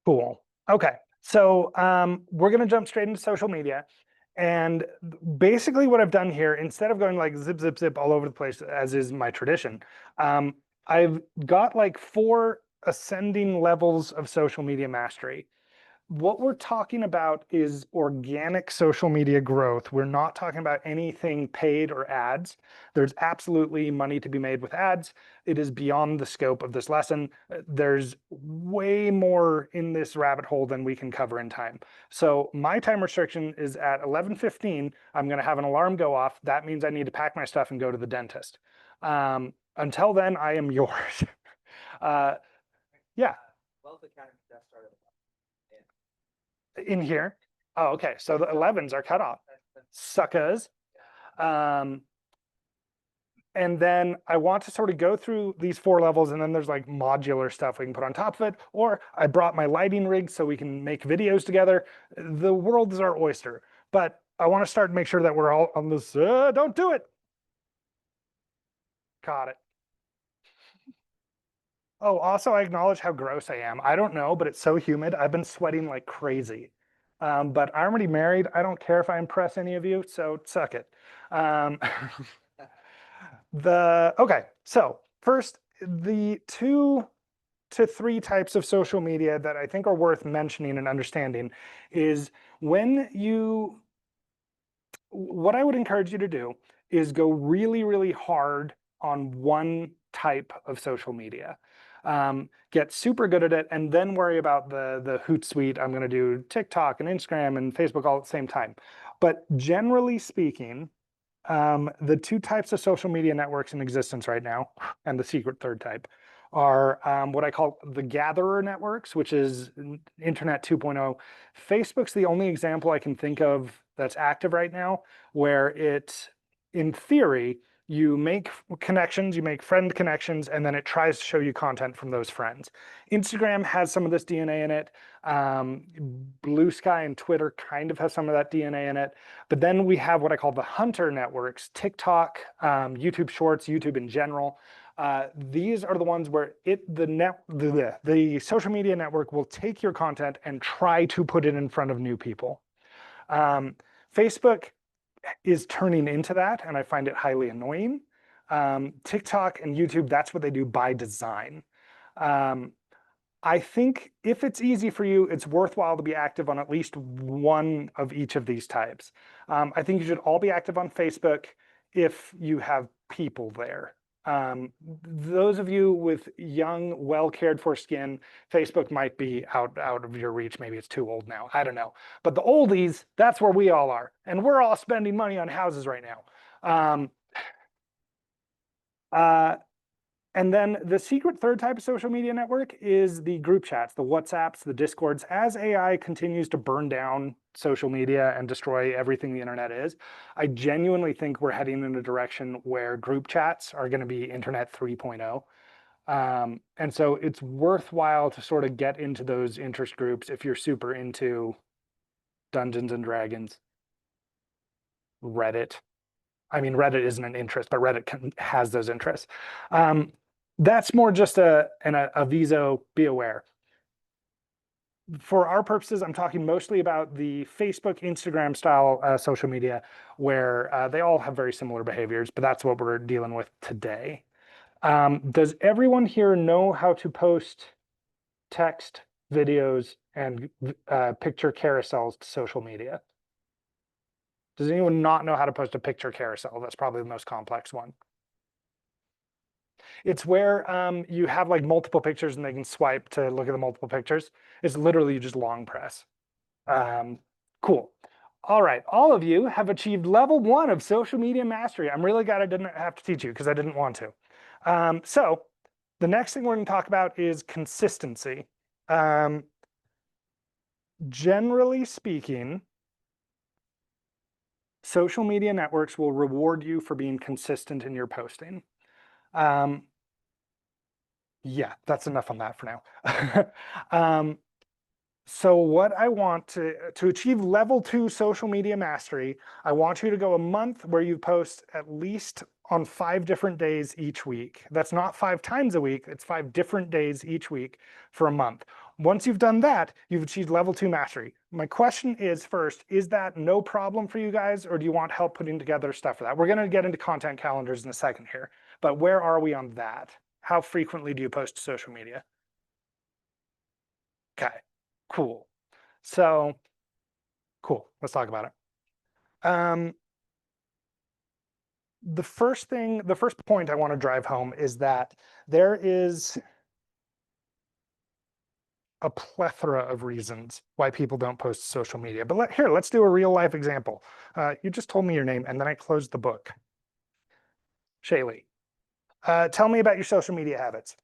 Cool. Okay. So we're going to jump straight into social media. And basically what I've done here, instead of going like zip, zip, zip all over the place, as is my tradition, I've got like 4 ascending levels of social media mastery. What we're talking about is organic social media growth. We're not talking about anything paid or ads. There's absolutely money to be made with ads. It is beyond the scope of this lesson. There's way more in this rabbit hole than we can cover in time. So my time restriction is at 11:15. I'm going to have an alarm go off. That means I need to pack my stuff and go to the dentist. Until then, I am yours. Yeah. Wealth Academy just started. In here. Oh, okay. So the 11s are cut off. Suckers. And then I want to sort of go through these 4 levels, and then there's like modular stuff we can put on top of it. Or I brought my lighting rig so we can make videos together. The world is our oyster. But I want to start and make sure that we're all on this. Don't do it. Caught it. Oh, also, I acknowledge how gross I am. I don't know, but it's so humid. I've been sweating like crazy. But I'm already married. I don't care if I impress any of you, so suck it. Okay, so first, the 2 to 3 types of social media that I think are worth mentioning and understanding is what I would encourage you to do is go really, really hard on one type of social media. Get super good at it, and then worry about the Hootsuite. I'm going to do TikTok and Instagram and Facebook all at the same time. But generally speaking, the 2 types of social media networks in existence right now, and the secret third type, are what I call the gatherer networks, which is Internet 2.0. Facebook's the only example I can think of that's active right now, where in theory, you make connections, you make friend connections, and then it tries to show you content from those friends. Instagram has some of this DNA in it. Blue Sky and Twitter kind of have some of that DNA in it. But then we have what I call the hunter networks, TikTok, YouTube Shorts, YouTube in general. These are the ones where the social media network will take your content and try to put it in front of new people. Facebook is turning into that, and I find it highly annoying. TikTok and YouTube, that's what they do by design. I think if it's easy for you, it's worthwhile to be active on at least one of each of these types. I think you should all be active on Facebook if you have people there. Those of you with young, well-cared-for skin, Facebook might be out of your reach. Maybe it's too old now. I don't know. But the oldies, that's where we all are. And we're all spending money on houses right now. And then the secret third type of social media network is the group chats, the WhatsApps, the Discords. As AI continues to burn down social media and destroy everything the internet is, I genuinely think we're heading in a direction where group chats are going to be Internet 3.0. And so it's worthwhile to sort of get into those interest groups if you're super into Dungeons and Dragons, Reddit. I mean, Reddit isn't an interest, but Reddit has those interests. That's more just a aviso, be aware. For our purposes, I'm talking mostly about the Facebook, Instagram style social media, where they all have very similar behaviors, but that's what we're dealing with today. Does everyone here know how to post text, videos, and picture carousels to social media? Does anyone not know how to post a picture carousel? That's probably the most complex one. It's where you have like multiple pictures and they can swipe to look at the multiple pictures. It's literally just long press. Cool. All right, all of you have achieved level 1 of social media mastery. I'm really glad I didn't have to teach you because I didn't want to. So the next thing we're going to talk about is consistency. Generally speaking, social media networks will reward you for being consistent in your posting. Yeah, that's enough on that for now. So what I want to achieve level 2 social media mastery, I want you to go a month where you post at least on 5 different days each week. That's not 5 times a week, it's 5 different days each week for a month. Once you've done that, you've achieved level 2 mastery. My question is first, is that no problem for you guys, or do you want help putting together stuff for that? We're going to get into content calendars in a second here, but where are we on that? How frequently do you post to social media? Okay, cool. So, cool. Let's talk about it. The first point I want to drive home is that there is a plethora of reasons why people don't post to social media. But let's do a real life example. You just told me your name and then I closed the book. Shaylee, tell me about your social media habits.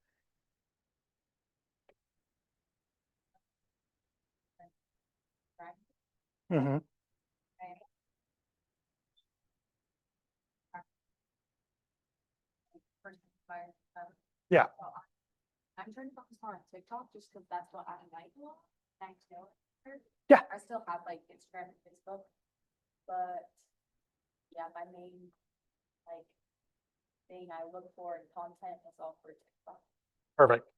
Hmm. Yeah, I'm trying to focus more on TikTok just because that's what I like a lot. Thanks to it. yeah. I still have like Instagram and Facebook, but yeah, my main like thing I look for in content is all for TikTok. Perfect.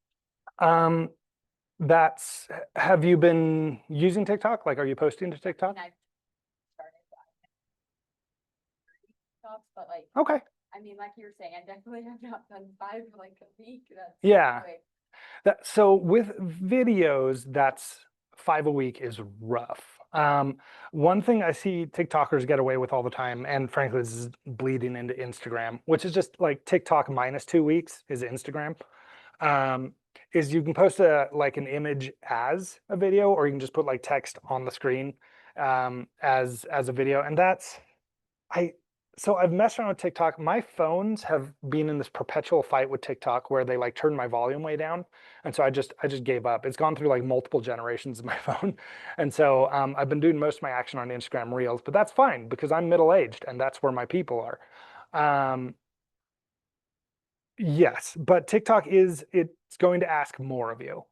Have you been using TikTok? Like, are you posting to TikTok? And I've started TikToks, but like, Okay. I mean, like you were saying, I definitely have not done 5 for like a week. That's Yeah. quick. So with videos, that's 5 a week is rough. One thing I see TikTokers get away with all the time, and frankly, this is bleeding into Instagram, which is just like TikTok minus 2 weeks is Instagram. Um, is you can post like an image as a video, or you can just put like text on the screen as a video, and that's I so I've messed around with TikTok. My phones have been in this perpetual fight with TikTok where they like turn my volume way down. And so I just gave up. It's gone through like multiple generations of my phone. And so I've been doing most of my action on Instagram Reels, but that's fine because I'm middle-aged and that's where my people are. Yes, but TikTok it's going to ask more of you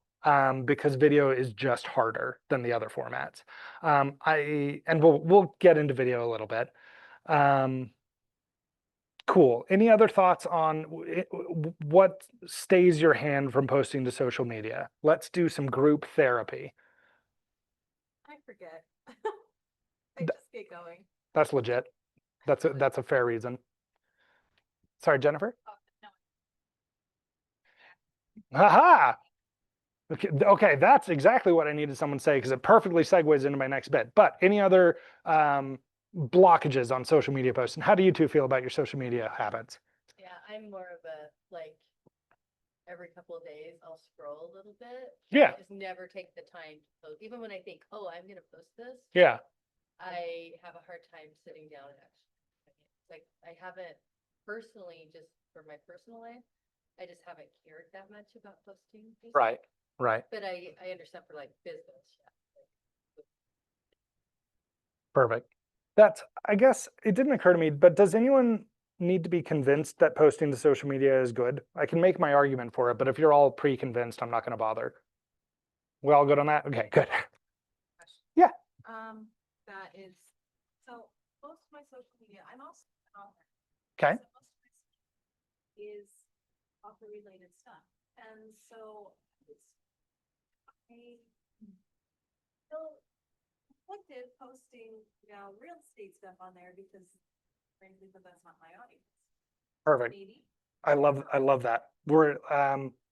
because video is just harder than the other formats. And we'll get into video a little bit. Um, Cool. Any other thoughts on what stays your hand from posting to social media? Let's do some group therapy. I forget. I Th- just get going. That's legit. That's a fair reason. Sorry, Jennifer. Oh, no. Haha. Okay, that's exactly what I needed someone to say because it perfectly segues into my next bit. But any other blockages on social media posts? And how do you two feel about your social media habits? Yeah, I'm more of a like every couple of days I'll scroll a little bit. Yeah, I just never take the time to post. Even when I think, oh, I'm gonna post this, yeah, I have a hard time sitting down and actually doing it. It's like I haven't personally, just for my personal life, I just haven't cared that much about posting things. right, right. But I understand for like business, yeah. Perfect. I guess it didn't occur to me, but does anyone need to be convinced that posting to social media is good? I can make my argument for it, but if you're all pre-convinced, I'm not going to bother. We all good on that? Okay, good. Question. Yeah. That is, so most of my social media, I'm also an author. Okay. So most of my stuff is author related stuff. And so I feel conflicted posting, real estate stuff on there because frankly, but that's not my audience. Perfect. Maybe. I love that.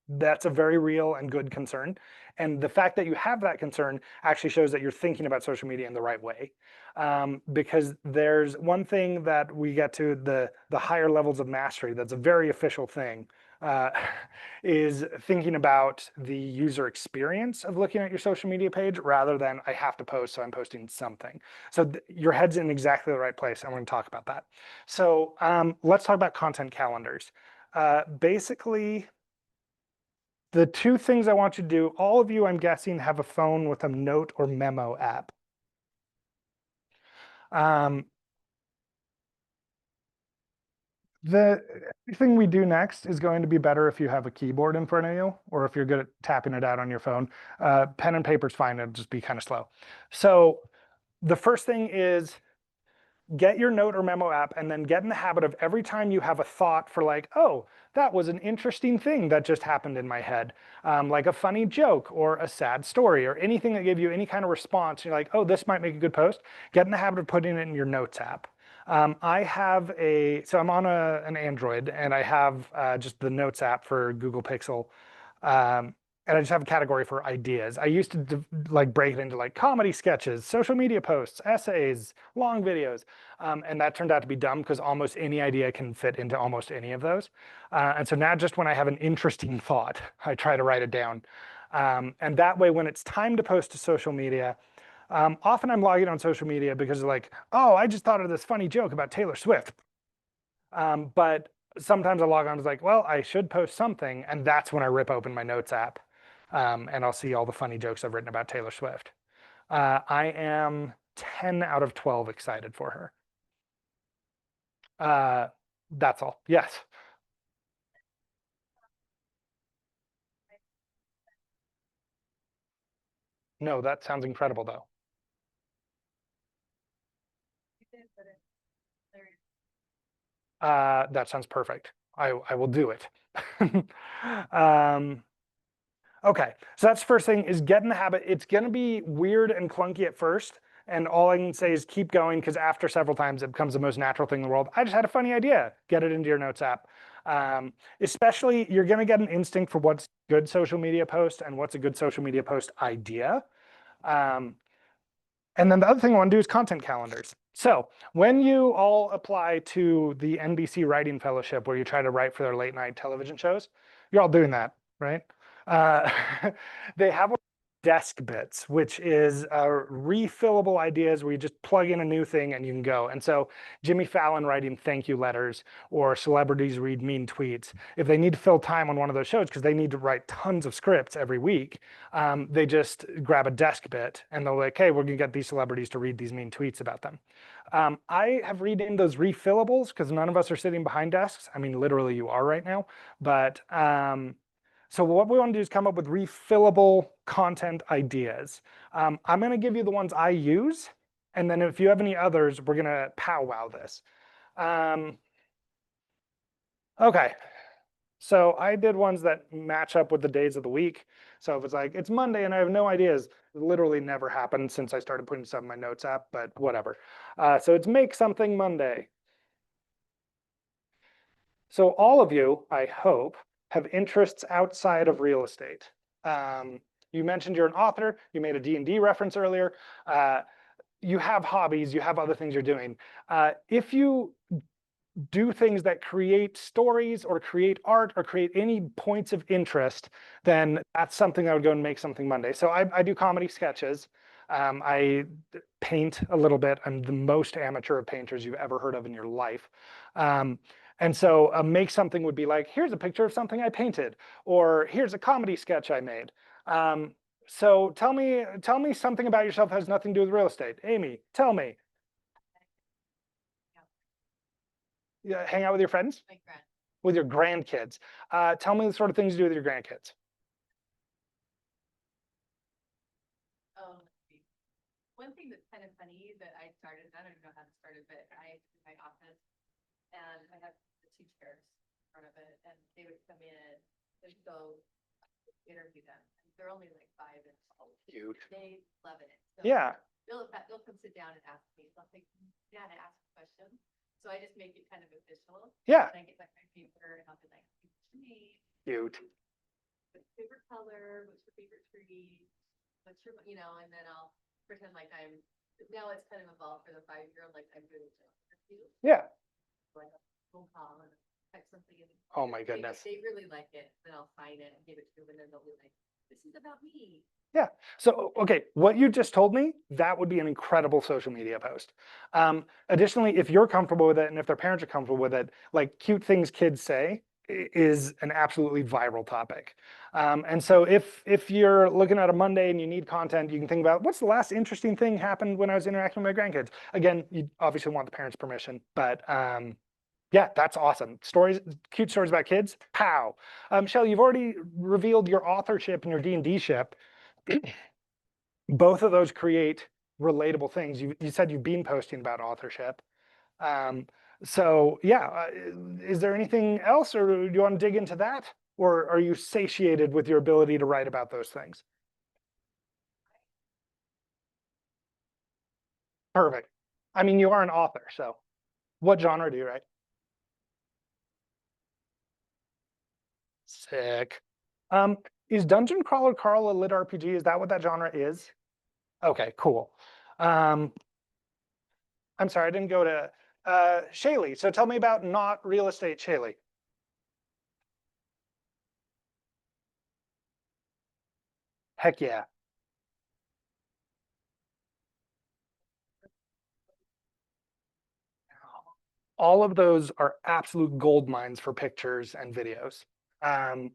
That's a very real and good concern. And the fact that you have that concern actually shows that you're thinking about social media in the right way. Because there's one thing that we get to the higher levels of mastery that's a very official thing, uh, is thinking about the user experience of looking at your social media page rather than I have to post, so I'm posting something. So your head's in exactly the right place. I'm going to talk about that. So let's talk about content calendars. Basically, the two things I want you to do, all of you, I'm guessing, have a phone with a note or memo app. The thing we do next is going to be better if you have a keyboard in front of you, or if you're good at tapping it out on your phone. Pen and paper's fine, it'll just be kind of slow. So the first thing is get your note or memo app and then get in the habit of every time you have a thought for like, oh, that was an interesting thing that just happened in my head. Like a funny joke or a sad story or anything that gave you any kind of response. You're like, oh, this might make a good post. Get in the habit of putting it in your notes app. So I'm on an Android and I have just the Notes app for Google Pixel. Um, and I just have a category for ideas. I used to like break it into like comedy sketches, social media posts, essays, long videos. And that turned out to be dumb because almost any idea can fit into almost any of those. And so now just when I have an interesting thought, I try to write it down. And that way, when it's time to post to social media, often I'm logging on social media because like, oh, I just thought of this funny joke about Taylor Swift. But sometimes I log on and it's like, well, I should post something. And that's when I rip open my notes app and I'll see all the funny jokes I've written about Taylor Swift. I am 10 out of 12 excited for her. That's all. Yes. No, that sounds incredible though. You did, but it's hilarious. That sounds perfect. I will do it. um, okay, so that's the first thing is get in the habit. It's going to be weird and clunky at first. And all I can say is keep going because after several times it becomes the most natural thing in the world. I just had a funny idea. Get it into your notes app. Especially you're going to get an instinct for what's good social media post and what's a good social media post idea. And then the other thing I want to do is content calendars. So when you all apply to the NBC Writing Fellowship, where you try to write for their late night television shows, you're all doing that, right? Uh, they have desk bits, which is refillable ideas where you just plug in a new thing and you can go. And so Jimmy Fallon writing thank you letters or celebrities read mean tweets. If they need to fill time on one of those shows because they need to write tons of scripts every week, they just grab a desk bit and they're like, hey, we're gonna get these celebrities to read these mean tweets about them. I have renamed those refillables because none of us are sitting behind desks. I mean, literally you are right now, but so what we want to do is come up with refillable content ideas. I'm going to give you the ones I use, and then if you have any others, we're going to powwow this. Okay, so I did ones that match up with the days of the week. So if it's like, it's Monday and I have no ideas, it literally never happened since I started putting stuff in my notes app, but whatever. So it's make something Monday. So all of you, I hope, have interests outside of real estate. You mentioned you're an author. You made a D&D reference earlier. You have hobbies. You have other things you're doing. If you do things that create stories or create art or create any points of interest, then that's something I would go and make something Monday. So I do comedy sketches. I paint a little bit. I'm the most amateur of painters you've ever heard of in your life. And so make something would be like, here's a picture of something I painted, or here's a comedy sketch I made. So tell me something about yourself that has nothing to do with real estate. Amy, tell me. Yeah, hang out with your friends? My grand. With your grandkids. Tell me the sort of things you do with your grandkids. Let's see. One thing that's kind of funny that I started, I don't even know how to start it, but I in my office and I have the two chairs in front of it, and they would come in and go interview them. And they're only like 5 and 12. Cute. They love it. So Yeah. they'll come sit down and ask me something. Yeah, and ask questions. So I just make it kind of official. Yeah. And I get like my paper and I'll be like, what's your name? Cute. What's your favorite color? What's your favorite tree? What's your, and then I'll pretend like now it's kind of evolved for the 5-year-old, like I'm doing a job interview. Yeah. Like a phone call and type something in. Oh my goodness. They really like it. Then I'll sign it and give it to them and then they'll be like, this is about me. Yeah. So, okay, what you just told me, that would be an incredible social media post. Additionally, if you're comfortable with it and if their parents are comfortable with it, like cute things kids say is an absolutely viral topic. And so if you're looking at a Monday and you need content, you can think about what's the last interesting thing happened when I was interacting with my grandkids. Again, you obviously want the parents' permission, but yeah, that's awesome. Stories, cute stories about kids. Pow. Shelley, you've already revealed your authorship and your D&D ship. Both of those create relatable things. You said you've been posting about authorship. So yeah, is there anything else, or do you want to dig into that? Or are you satiated with your ability to write about those things? Perfect. I mean, you are an author, so what genre do you write? Sick. Is Dungeon Crawler Carl a lit RPG? Is that what that genre is? Okay, cool. Um, I'm sorry, I didn't go to Shaylee. So tell me about not real estate Shaylee. Heck yeah. All of those are absolute gold mines for pictures and videos. Um,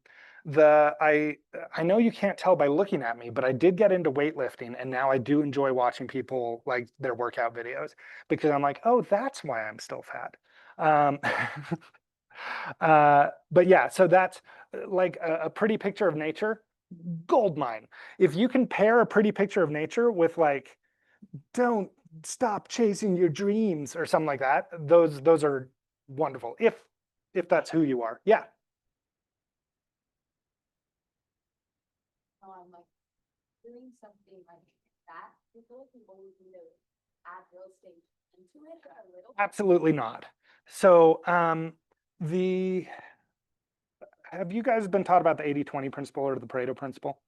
I know you can't tell by looking at me, but I did get into weightlifting, and now I do enjoy watching people like their workout videos because I'm like, oh, that's why I'm still fat. Um, but yeah, so that's like a pretty picture of nature, gold mine. If you can pair a pretty picture of nature with like, don't stop chasing your dreams or something like that, those are wonderful. If that's who you are. Yeah. Like doing something like that, people can only add real estate into it a little. Absolutely not. So the have you guys been taught about the 80-20 principle or the Pareto principle?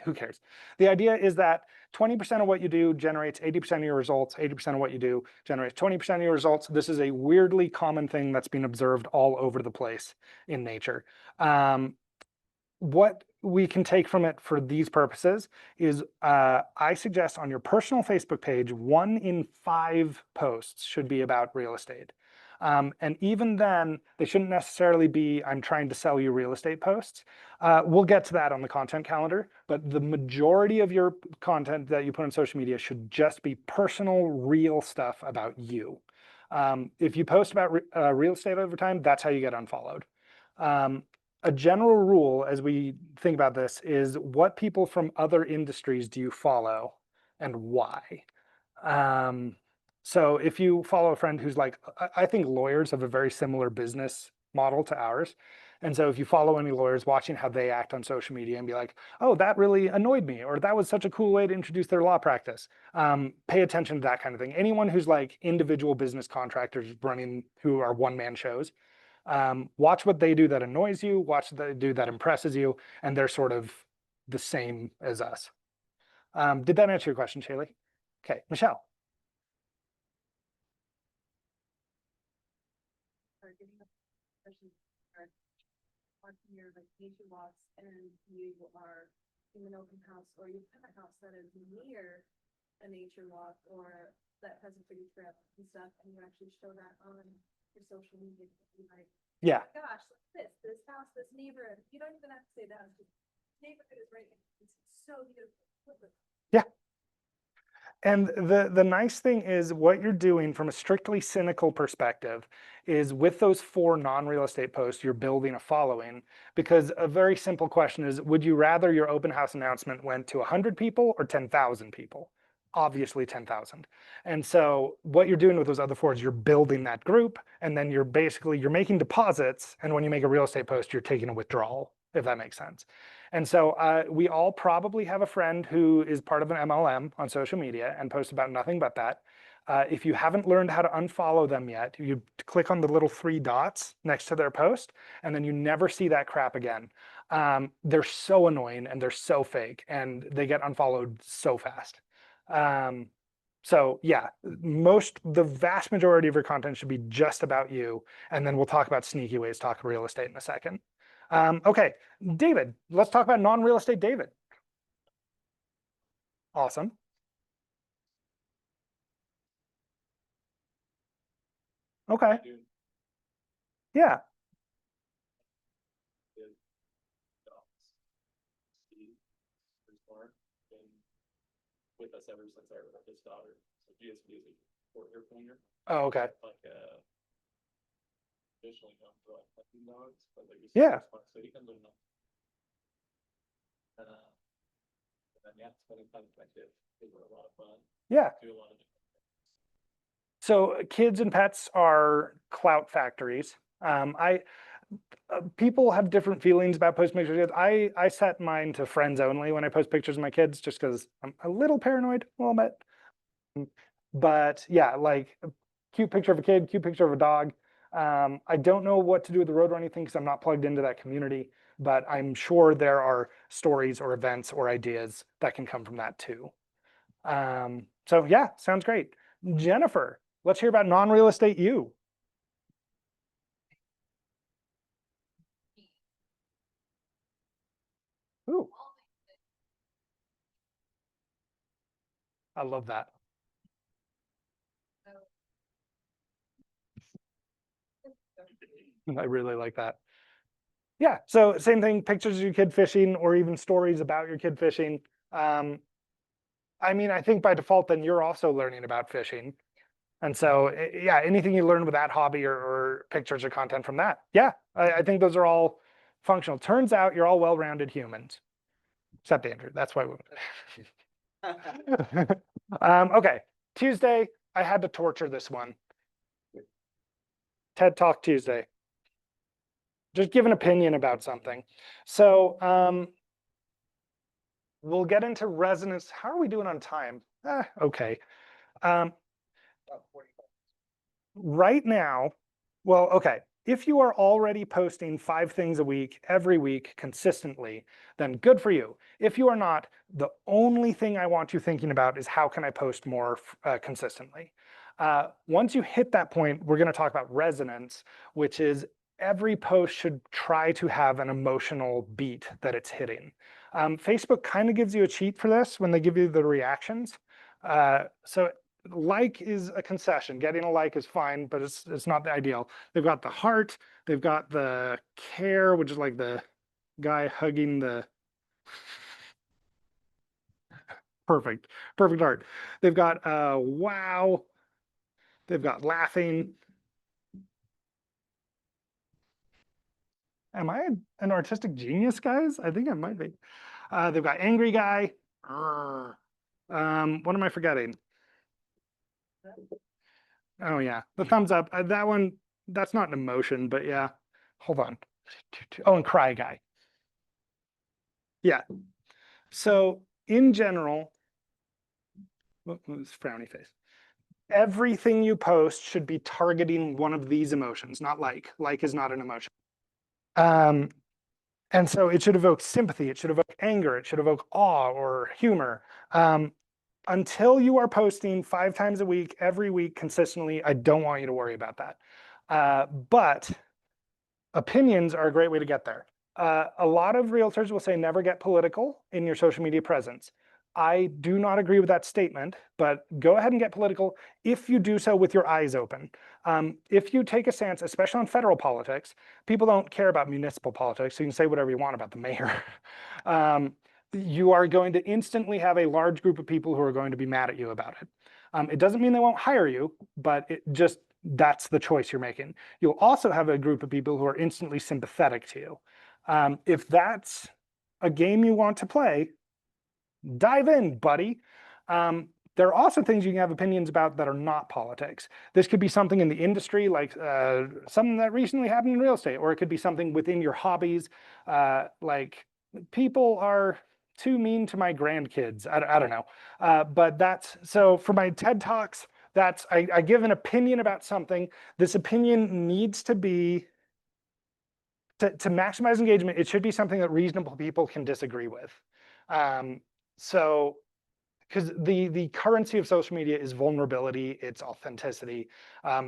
Who cares? The idea is that 20% of what you do generates 80% of your results, 80% of what you do generates 20% of your results. This is a weirdly common thing that's been observed all over the place in nature. What we can take from it for these purposes is I suggest on your personal Facebook page, 1 in 5 posts should be about real estate. And even then, they shouldn't necessarily be, I'm trying to sell you real estate posts. We'll get to that on the content calendar, but the majority of your content that you put on social media should just be personal, real stuff about you. If you post about real estate over time, that's how you get unfollowed. A general rule as we think about this is what people from other industries do you follow and why? Um, so if you follow a friend who's like, I think lawyers have a very similar business model to ours. And so if you follow any lawyers, watching how they act on social media and be like, oh, that really annoyed me, or that was such a cool way to introduce their law practice. Pay attention to that kind of thing. Anyone who's like individual business contractors running who are one-man shows, watch what they do that annoys you, watch what they do that impresses you, and they're sort of the same as us. Did that answer your question, Shaylee? Okay, Michelle. Watching your like nature walks and you are in an open house or you have a house that is near a nature walk or that has a pretty trail and stuff, and you actually show that on your social media. Like, Yeah. oh gosh, look at this house, this neighborhood. You don't even have to say that. Just neighborhood is right. It's so beautiful. Yeah. And the nice thing is what you're doing from a strictly cynical perspective is with those 4 non-real estate posts, you're building a following, because a very simple question is, would you rather your open house announcement went to 100 people or 10,000 people? Obviously 10,000. And so what you're doing with those other 4 is you're building that group, and then you're making deposits, and when you make a real estate post, you're taking a withdrawal, if that makes sense. And so we all probably have a friend who is part of an MLM on social media and posts about nothing but that. If you haven't learned how to unfollow them yet, you click on the little 3 dots next to their post, and then you never see that crap again. They're so annoying and they're so fake, and they get unfollowed so fast. So yeah, the vast majority of your content should be just about you, and then we'll talk about sneaky ways to talk real estate in a second. Okay, David, let's talk about non-real estate David. Awesome. Okay. Yeah. With us ever since our oldest daughter. So GSP is a 4-year pointer. Oh, okay. Like traditionally known for like hunting dogs, but like Yeah. so he comes in. And then yeah, spending time with my kids. They were a lot of fun. Yeah. Do a lot of So kids and pets are clout factories. People have different feelings about posting pictures of kids. I set mine to friends only when I post pictures of my kids, just because I'm a little paranoid, a little bit. But yeah, like a cute picture of a kid, cute picture of a dog. I don't know what to do with the road or anything because I'm not plugged into that community, but I'm sure there are stories or events or ideas that can come from that too. So yeah, sounds great. Jennifer, let's hear about non-real estate you. Ooh, I love that. I really like that. Yeah, so same thing, pictures of your kid fishing or even stories about your kid fishing. Um, I mean, I think by default, then you're also learning about fishing. And so, yeah, anything you learn with that hobby or pictures or content from that. Yeah, I think those are all functional. Turns out you're all well-rounded humans, except Andrew. That's why we. Okay, Tuesday, I had to torture this one. TED Talk Tuesday. Just give an opinion about something. So we'll get into resonance. How are we doing on time? Okay. Um, right now, well, okay. If you are already posting 5 things a week, every week, consistently, then good for you. If you are not, the only thing I want you thinking about is how can I post more consistently? Once you hit that point, we're going to talk about resonance, which is every post should try to have an emotional beat that it's hitting. Facebook kind of gives you a cheat for this when they give you the reactions. So like is a concession. Getting a like is fine, but it's not the ideal. They've got the heart, they've got the care, which is like the guy hugging the perfect heart. They've got wow, they've got laughing. Am I an artistic genius, guys? I think I might be. They've got angry guy. What am I forgetting? Oh yeah, the thumbs up. That one, that's not an emotion, but yeah. Hold on. Oh, and cry guy. Yeah. So in general, frowny face. Everything you post should be targeting one of these emotions, not like. Like is not an emotion. And so it should evoke sympathy, it should evoke anger, it should evoke awe or humor. Until you are posting 5 times a week, every week consistently, I don't want you to worry about that. But opinions are a great way to get there. A lot of realtors will say never get political in your social media presence. I do not agree with that statement, but go ahead and get political if you do so with your eyes open. If you take a stance, especially on federal politics, people don't care about municipal politics, so you can say whatever you want about the mayor. You are going to instantly have a large group of people who are going to be mad at you about it. It doesn't mean they won't hire you, but that's the choice you're making. You'll also have a group of people who are instantly sympathetic to you. If that's a game you want to play, dive in, buddy. There are also things you can have opinions about that are not politics. This could be something in the industry, like something that recently happened in real estate, or it could be something within your hobbies, like people are too mean to my grandkids. I don't know. But that's, so for my TED Talks, I give an opinion about something. This opinion needs to be, to maximize engagement, it should be something that reasonable people can disagree with. So, because the currency of social media is vulnerability, it's authenticity.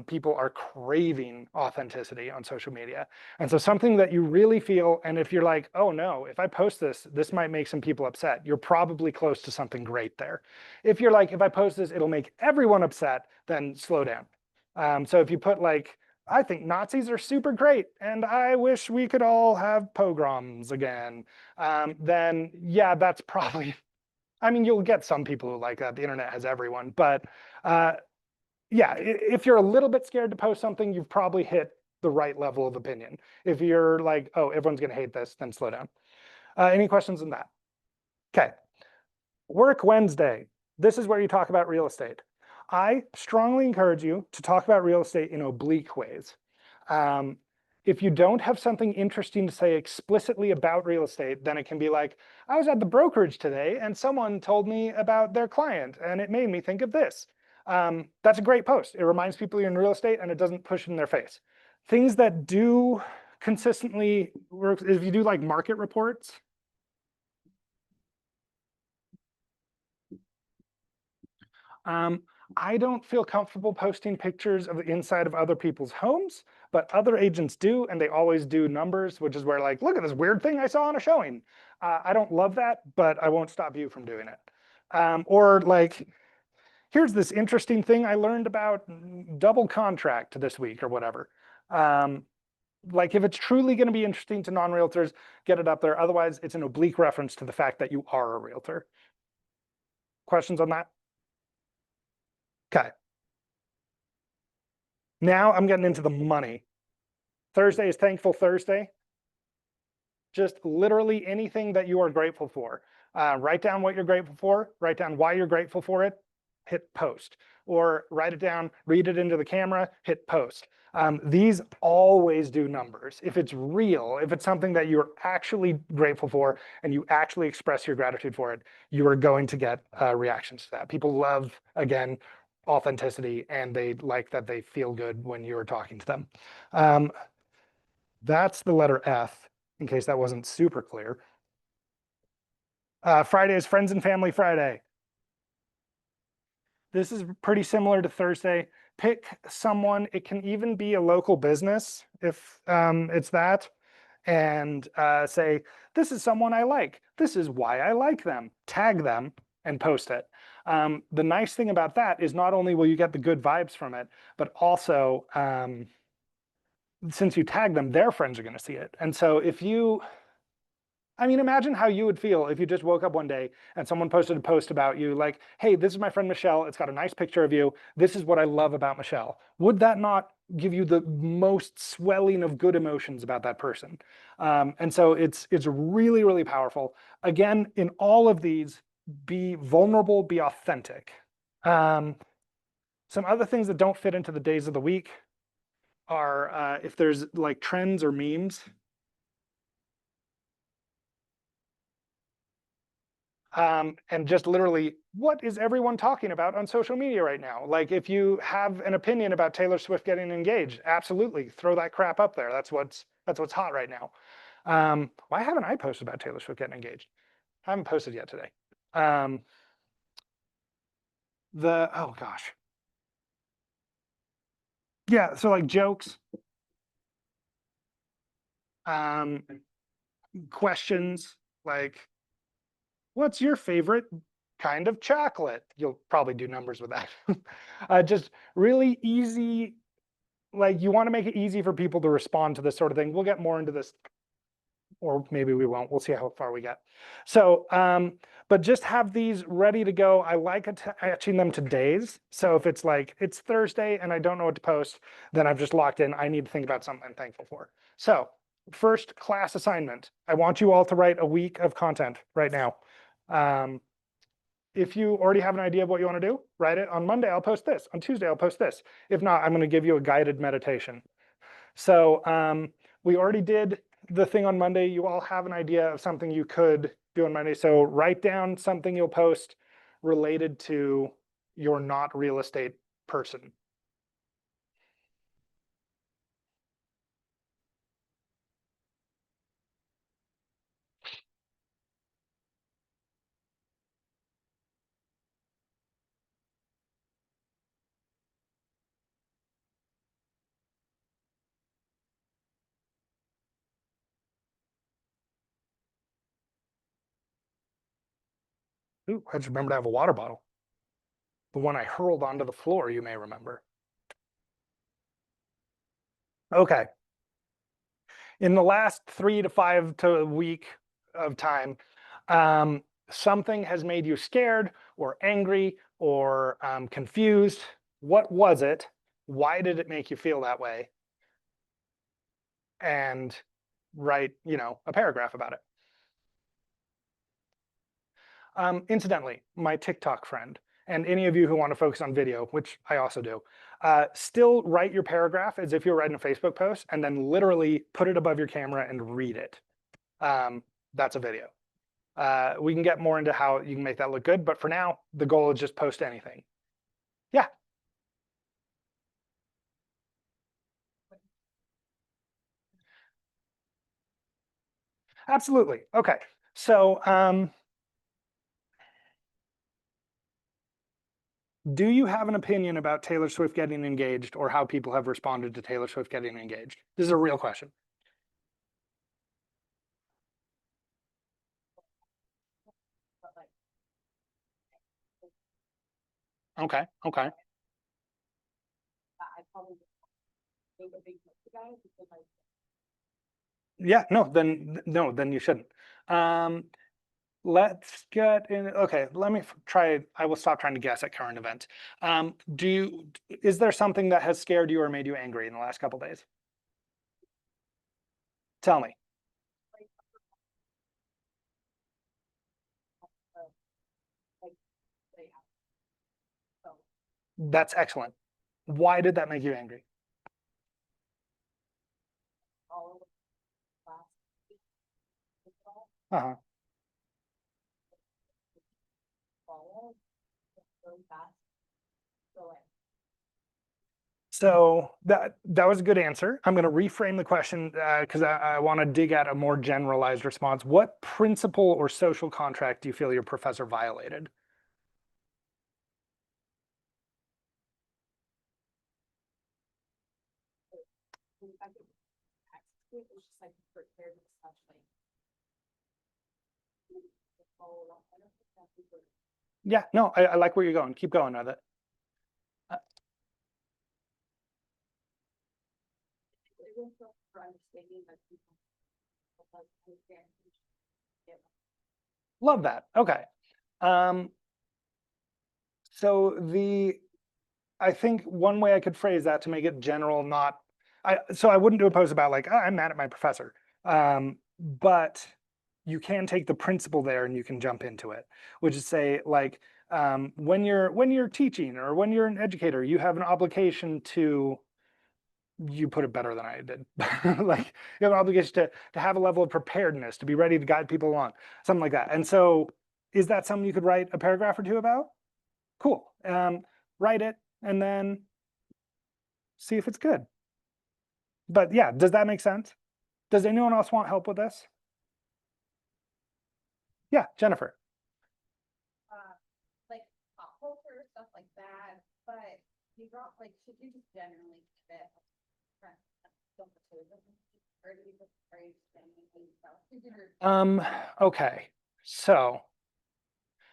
People are craving authenticity on social media. And so something that you really feel, and if you're like, oh no, if I post this, this might make some people upset, you're probably close to something great there. If you're like, if I post this, it'll make everyone upset, then slow down. So if you put like, I think Nazis are super great, and I wish we could all have pogroms again, then yeah, that's probably, I mean, you'll get some people who like that. The internet has everyone. But yeah, if you're a little bit scared to post something, you've probably hit the right level of opinion. If you're like, oh, everyone's going to hate this, then slow down. Any questions on that? Okay. Work Wednesday. This is where you talk about real estate. I strongly encourage you to talk about real estate in oblique ways. Um, if you don't have something interesting to say explicitly about real estate, then it can be like, I was at the brokerage today and someone told me about their client and it made me think of this. That's a great post. It reminds people you're in real estate and it doesn't push it in their face. Things that do consistently work, if you do like market reports, I don't feel comfortable posting pictures of the inside of other people's homes, but other agents do, and they always do numbers, which is where like, look at this weird thing I saw on a showing. I don't love that, but I won't stop you from doing it. Or like, here's this interesting thing I learned about double contract this week or whatever. Like if it's truly going to be interesting to non-realtors, get it up there. Otherwise, it's an oblique reference to the fact that you are a realtor. Questions on that? Okay. Now I'm getting into the money. Thursday is Thankful Thursday. Just literally anything that you are grateful for. Write down what you're grateful for, write down why you're grateful for it, hit post. Or write it down, read it into the camera, hit post. These always do numbers. If it's real, if it's something that you're actually grateful for and you actually express your gratitude for it, you are going to get reactions to that. People love, again, authenticity, and they like that they feel good when you're talking to them. That's the letter F, in case that wasn't super clear. Friday is Friends and Family Friday. This is pretty similar to Thursday. Pick someone, it can even be a local business if it's that, and say, this is someone I like. This is why I like them. Tag them and post it. The nice thing about that is not only will you get the good vibes from it, but also since you tag them, their friends are going to see it. And so if you, I mean, imagine how you would feel if you just woke up one day and someone posted a post about you like, hey, this is my friend Michelle. It's got a nice picture of you. This is what I love about Michelle. Would that not give you the most swelling of good emotions about that person? And so it's really, really powerful. Again, in all of these, be vulnerable, be authentic. Some other things that don't fit into the days of the week are if there's like trends or memes. And just literally, what is everyone talking about on social media right now? Like if you have an opinion about Taylor Swift getting engaged, absolutely throw that crap up there. That's what's hot right now. Why haven't I posted about Taylor Swift getting engaged? I haven't posted yet today. Oh gosh. Yeah, so like jokes, questions like, what's your favorite kind of chocolate? You'll probably do numbers with that. Just really easy, like you want to make it easy for people to respond to this sort of thing. We'll get more into this, or maybe we won't. We'll see how far we get. So, but just have these ready to go. I like attaching them to days. So if it's like, it's Thursday and I don't know what to post, then I've just locked in, I need to think about something I'm thankful for. So first class assignment, I want you all to write a week of content right now. If you already have an idea of what you want to do, write it. On Monday, I'll post this. On Tuesday, I'll post this. If not, I'm going to give you a guided meditation. So we already did the thing on Monday. You all have an idea of something you could do on Monday. So write down something you'll post related to your not real estate person. Ooh, I just remembered to have a water bottle. The one I hurled onto the floor, you may remember. Okay. In the last 3 to 5 to a week of time, something has made you scared or angry or confused. What was it? Why did it make you feel that way? And write, a paragraph about it. Incidentally, my TikTok friend and any of you who want to focus on video, which I also do, still write your paragraph as if you're writing a Facebook post, and then literally put it above your camera and read it. That's a video. We can get more into how you can make that look good, but for now, the goal is just post anything. Yeah. Absolutely. Okay. So do you have an opinion about Taylor Swift getting engaged or how people have responded to Taylor Swift getting engaged? This is a real question. But like, Okay. Okay. I probably make a big deal about it because I. Yeah. No. Then you shouldn't. Let's get in. Okay. Let me try. I will stop trying to guess at current events. Is there something that has scared you or made you angry in the last couple days? Tell me. They have. So That's excellent. Why did that make you angry? all of the last. Uh-huh. Follow. Really fast. So So that was a good answer. I'm going to reframe the question because I want to dig at a more generalized response. What principle or social contract do you feel your professor violated? I think it was just like prepared with such like. Follow up. I don't think that we were. Yeah, no, I like where you're going. Keep going with it. It was for understanding that people. Understand. Love that. Okay. Um, so I think one way I could phrase that to make it general, so I wouldn't do a post about like, oh, I'm mad at my professor. But you can take the principle there and you can jump into it, which is say like, when you're teaching or when you're an educator, you have an obligation to, you put it better than I did. Like you have an obligation to have a level of preparedness, to be ready to guide people along, something like that. And so is that something you could write a paragraph or two about? Cool. Write it and then see if it's good. But yeah, does that make sense? Does anyone else want help with this? Yeah, Jennifer. Like pop culture, stuff like that, but you don't like, should you just generally keep it? Or do you just phrase Okay. So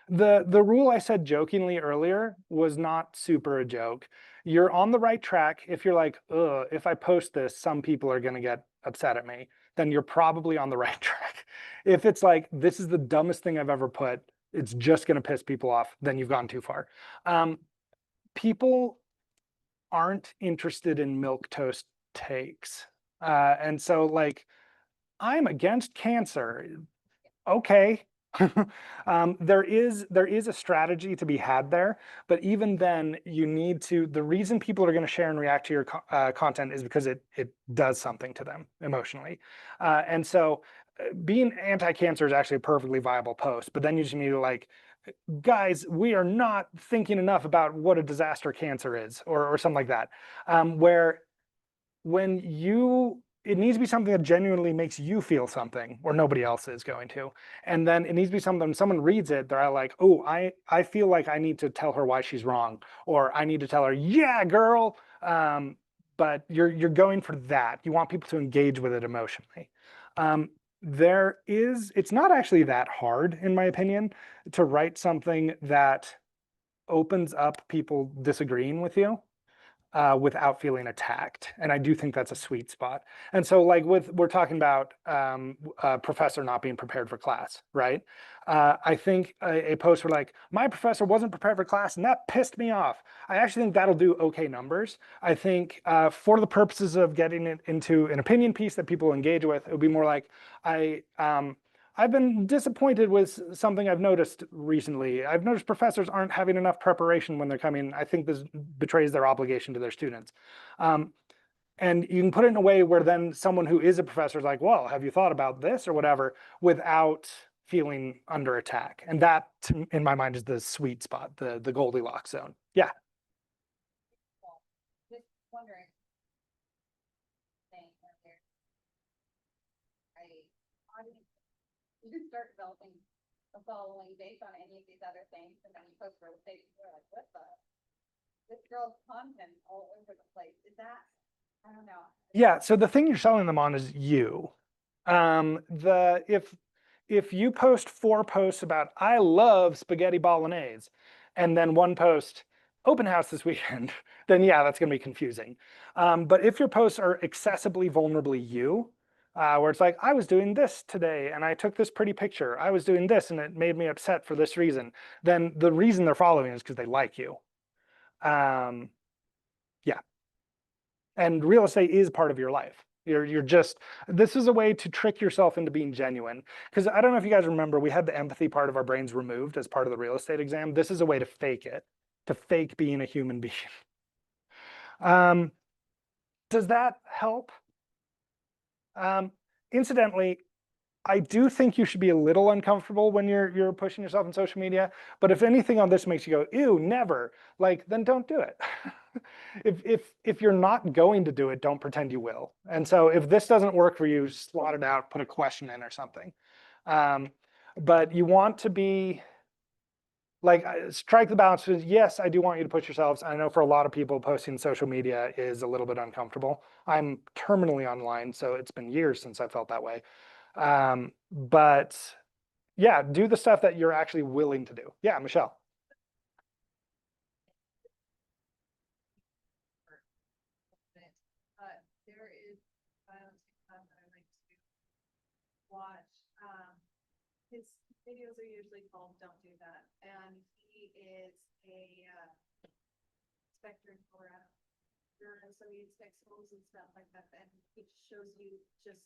the rule I said jokingly earlier was not super a joke. You're on the right track if you're like, ugh, if I post this, some people are gonna get upset at me, then you're probably on the right track. If it's like, this is the dumbest thing I've ever put, it's just gonna piss people off, then you've gone too far. People aren't interested in milquetoast takes. And so like, I'm against cancer. Okay. There is a strategy to be had there, but even then you need to, the reason people are going to share and react to your content is because it does something to them emotionally. And so being anti-cancer is actually a perfectly viable post, but then you just need to like, guys, we are not thinking enough about what a disaster cancer is, or something like that. Where when it needs to be something that genuinely makes you feel something, or nobody else is going to. And then it needs to be something when someone reads it, they're like, oh, I feel like I need to tell her why she's wrong, or I need to tell her, yeah, girl. But you're going for that. You want people to engage with it emotionally. It's not actually that hard, in my opinion, to write something that opens up people disagreeing with you without feeling attacked. And I do think that's a sweet spot. And so like we're talking about a professor not being prepared for class, right? I think a post where like, my professor wasn't prepared for class and that pissed me off. I actually think that'll do okay numbers. I think for the purposes of getting it into an opinion piece that people engage with, it would be more like, I've been disappointed with something I've noticed recently. I've noticed professors aren't having enough preparation when they're coming. I think this betrays their obligation to their students. Um, and you can put it in a way where then someone who is a professor is like, well, have you thought about this or whatever, without feeling under attack. And that, in my mind, is the sweet spot, the Goldilocks zone. Yeah. Just wondering. Thing earlier. You can start developing a following based on any of these other things, and then you post real estate, you're like, what the? This girl's content all over the place. Is that, I don't know. Yeah, so the thing you're selling them on is you. If you post 4 posts about I love spaghetti bolognese, and then 1 post open house this weekend, then yeah, that's going to be confusing. But if your posts are accessibly vulnerably you, where it's like I was doing this today and I took this pretty picture, I was doing this and it made me upset for this reason, then the reason they're following is because they like you. Yeah. And real estate is part of your life. You're just, this is a way to trick yourself into being genuine. Because I don't know if you guys remember, we had the empathy part of our brains removed as part of the real estate exam. This is a way to fake it, to fake being a human being. Does that help? Incidentally, I do think you should be a little uncomfortable when you're pushing yourself on social media. But if anything on this makes you go, ew, never, like, then don't do it. If you're not going to do it, don't pretend you will. And so if this doesn't work for you, slot it out, put a question in or something. But you want to be like, strike the balance. Yes, I do want you to push yourselves. I know for a lot of people, posting social media is a little bit uncomfortable. I'm terminally online, so it's been years since I felt that way. But yeah, do the stuff that you're actually willing to do. Yeah, Michelle. There is violence that I like to watch. His videos are usually called "Don't Do That," and he is a inspector in Colorado. So he inspects homes and stuff like that, and it shows you just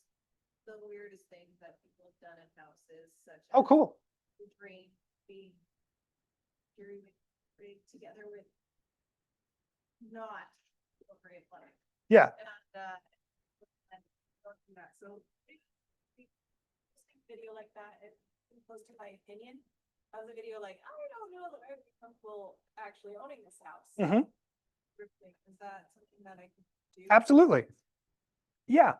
the weirdest things that people have done in houses, such Oh, as cool. the drain being rigged together with not appropriate plumbing. Yeah. And that. So video like that, it posted my opinion. That was a video like, I don't know that I'd be comfortable actually owning this house. Mm-hmm. Is that something that I can do? Absolutely. Yeah.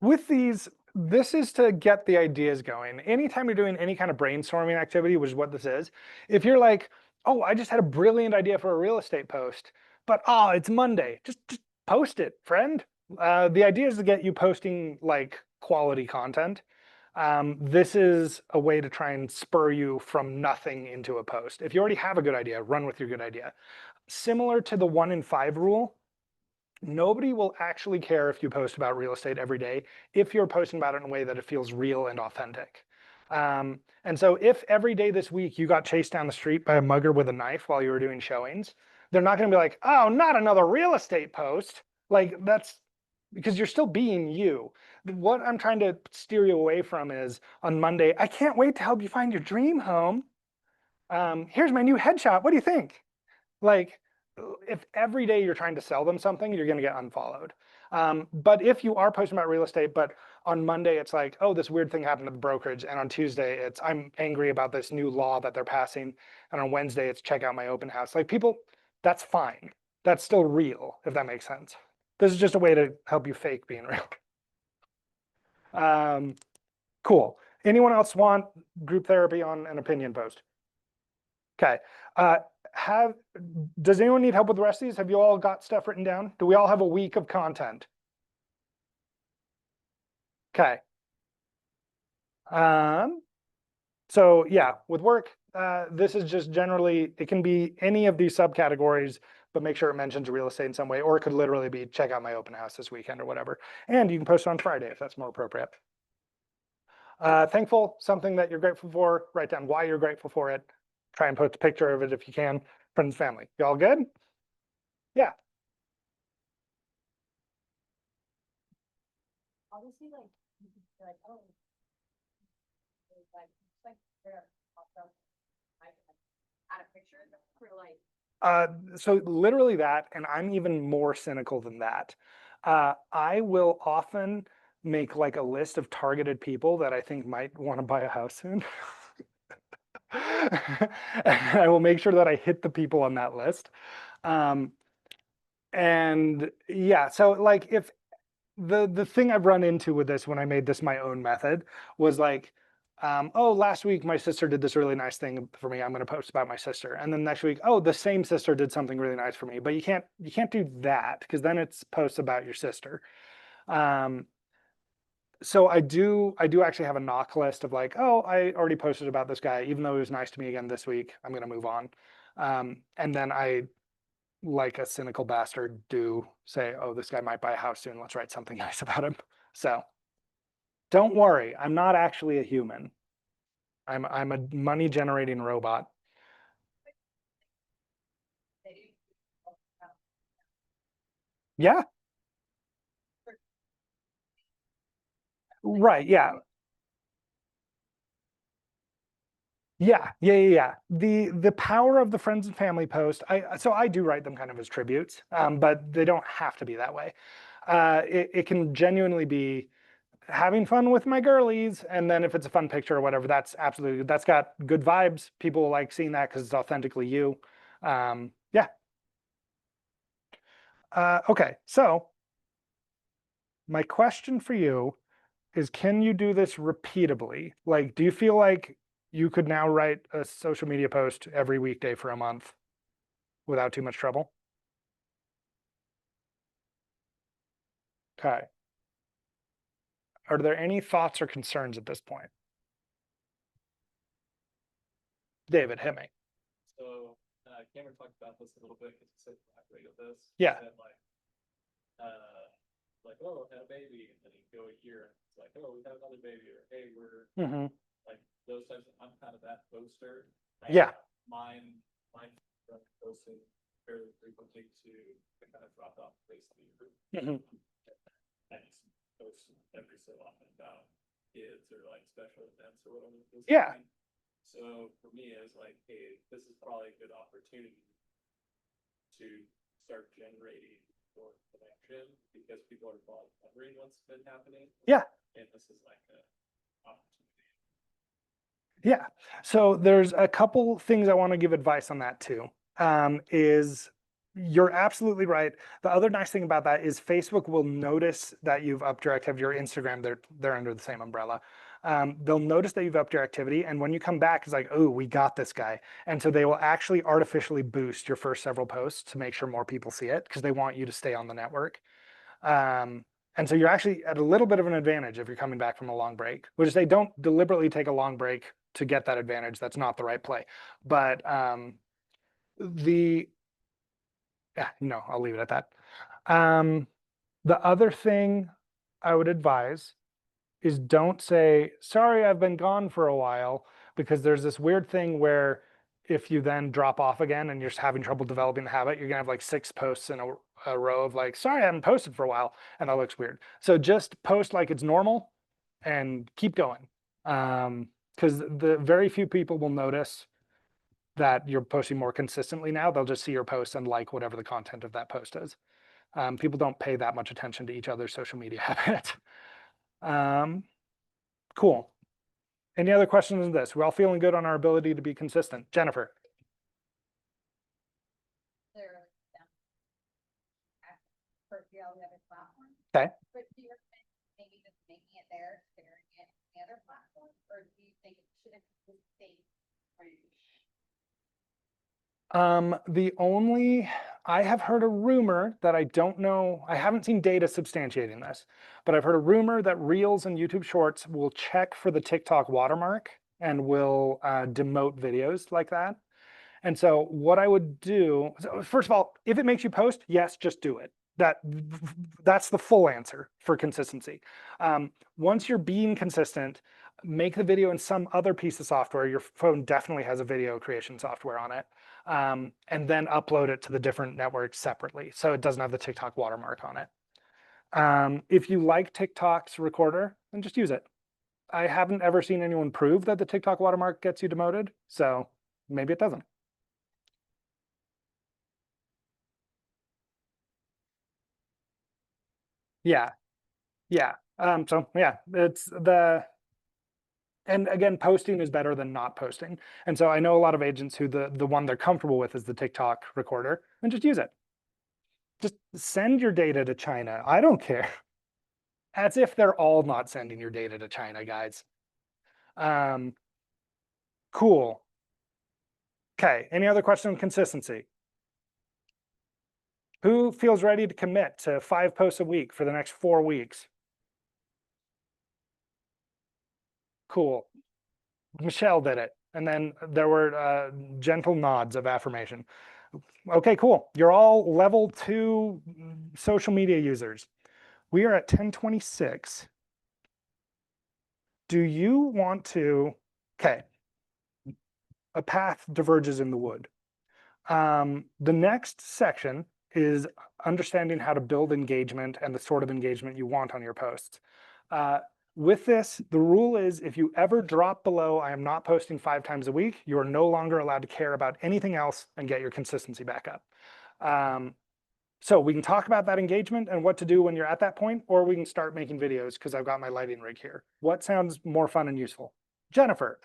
With these, this is to get the ideas going. Anytime you're doing any kind of brainstorming activity, which is what this is, if you're like, oh, I just had a brilliant idea for a real estate post, but oh, it's Monday, just post it, friend. The idea is to get you posting like quality content. This is a way to try and spur you from nothing into a post. If you already have a good idea, run with your good idea. Similar to the 1 in 5 rule, nobody will actually care if you post about real estate every day if you're posting about it in a way that it feels real and authentic. And so if every day this week you got chased down the street by a mugger with a knife while you were doing showings, they're not going to be like, oh, not another real estate post. Like, that's because you're still being you. What I'm trying to steer you away from is on Monday, I can't wait to help you find your dream home. Here's my new headshot. What do you think? Like, if every day you're trying to sell them something, you're going to get unfollowed. But if you are posting about real estate, but on Monday it's like, oh, this weird thing happened at the brokerage, and on Tuesday it's I'm angry about this new law that they're passing, and on Wednesday it's check out my open house. Like, people, that's fine. That's still real, if that makes sense. This is just a way to help you fake being real. Cool. Anyone else want group therapy on an opinion post? Okay. Does anyone need help with the rest of these? Have you all got stuff written down? Do we all have a week of content? Okay. So yeah, with work, this is just generally, it can be any of these subcategories, but make sure it mentions real estate in some way, or it could literally be check out my open house this weekend or whatever. And you can post it on Friday if that's more appropriate. Thankful, something that you're grateful for, write down why you're grateful for it. Try and post a picture of it if you can. Friends, family, you all good? Yeah. Obviously, like, oh, Add a picture or like, So literally that, and I'm even more cynical than that. I will often make like a list of targeted people that I think might want to buy a house soon. And I will make sure that I hit the people on that list. Um, and yeah, so like if the thing I've run into with this when I made this my own method was like, oh, last week my sister did this really nice thing for me. I'm going to post about my sister. And then next week, oh, the same sister did something really nice for me. But you can't do that because then it's posts about your sister. Um, so I do actually have a knock list of like, oh, I already posted about this guy, even though he was nice to me again this week. I'm going to move on. And then I, like a cynical bastard, do say, oh, this guy might buy a house soon. Let's write something nice about him. So don't worry, I'm not actually a human. I'm a money generating robot. they, Yeah, right. Yeah. Yeah. The power of the friends and family post. I do write them kind of as tributes, but they don't have to be that way. It can genuinely be having fun with my girlies, and then if it's a fun picture or whatever, that's got good vibes. People like seeing that because it's authentically you. Yeah. Okay. So my question for you is, can you do this repeatably? Like, do you feel like you could now write a social media post every weekday for a month without too much trouble? Okay. Are there any thoughts or concerns at this point? David, hit me. So, Cameron talked about this a little bit because he said collaborate with this. Yeah. He said like, oh, had a baby, and then you go a year, and it's like, oh, we have another baby, or hey, we're Hmm. like those types of, I'm kind of that poster. Yeah. Mine posting fairly frequently to kind of drop off the face of the earth. Hmm. I just post every so often about kids or like special events or whatever. Yeah. So for me, it's like, hey, this is probably a good opportunity to start generating more connection because people are probably wondering what's been happening. Yeah. And this is like an opportunity. Yeah. So there's a couple things I want to give advice on that too. Is you're absolutely right. The other nice thing about that is Facebook will notice that you've upped your activity, or Instagram, they're under the same umbrella. They'll notice that you've upped your activity, and when you come back, it's like, oh, we got this guy. And so they will actually artificially boost your first several posts to make sure more people see it because they want you to stay on the network. And so you're actually at a little bit of an advantage if you're coming back from a long break, which is they don't deliberately take a long break to get that advantage. That's not the right play. But the yeah, no, I'll leave it at that. The other thing I would advise is don't say, sorry, I've been gone for a while, because there's this weird thing where if you then drop off again and you're just having trouble developing the habit, you're gonna have like 6 posts in a row of like, sorry, I haven't posted for a while, and that looks weird. So just post like it's normal and keep going. Because the very few people will notice that you're posting more consistently now. They'll just see your post and like whatever the content of that post is. People don't pay that much attention to each other's social media habits. Cool. Any other questions on this? We're all feeling good on our ability to be consistent. Jennifer. they're, for the other platform. Okay. But do you recommend maybe just making it there, sharing it on the other platform, or do you think it should have the same range? I have heard a rumor that I don't know, I haven't seen data substantiating this, but I've heard a rumor that Reels and YouTube Shorts will check for the TikTok watermark and will demote videos like that. And so what I would do, so first of all, if it makes you post, yes, just do it. That's the full answer for consistency. Once you're being consistent, make the video in some other piece of software. Your phone definitely has a video creation software on it. And then upload it to the different networks separately, so it doesn't have the TikTok watermark on it. If you like TikTok's recorder, then just use it. I haven't ever seen anyone prove that the TikTok watermark gets you demoted, so maybe it doesn't. Yeah, yeah. So yeah, it's the and again, posting is better than not posting. And so I know a lot of agents who the one they're comfortable with is the TikTok recorder, and just use it. Just send your data to China. I don't care. As if they're all not sending your data to China, guys. Um, cool. Okay. Any other question on consistency? Who feels ready to commit to 5 posts a week for the next 4 weeks? Cool. Michelle did it. And then there were gentle nods of affirmation. Okay, cool. You're all level 2 social media users. We are at 10:26. Do you want to? Okay, a path diverges in the wood. The next section is understanding how to build engagement and the sort of engagement you want on your posts. Uh, with this, the rule is if you ever drop below, I am not posting 5 times a week, you are no longer allowed to care about anything else and get your consistency back up. So we can talk about that engagement and what to do when you're at that point, or we can start making videos because I've got my lighting rig here. What sounds more fun and useful? Jennifer.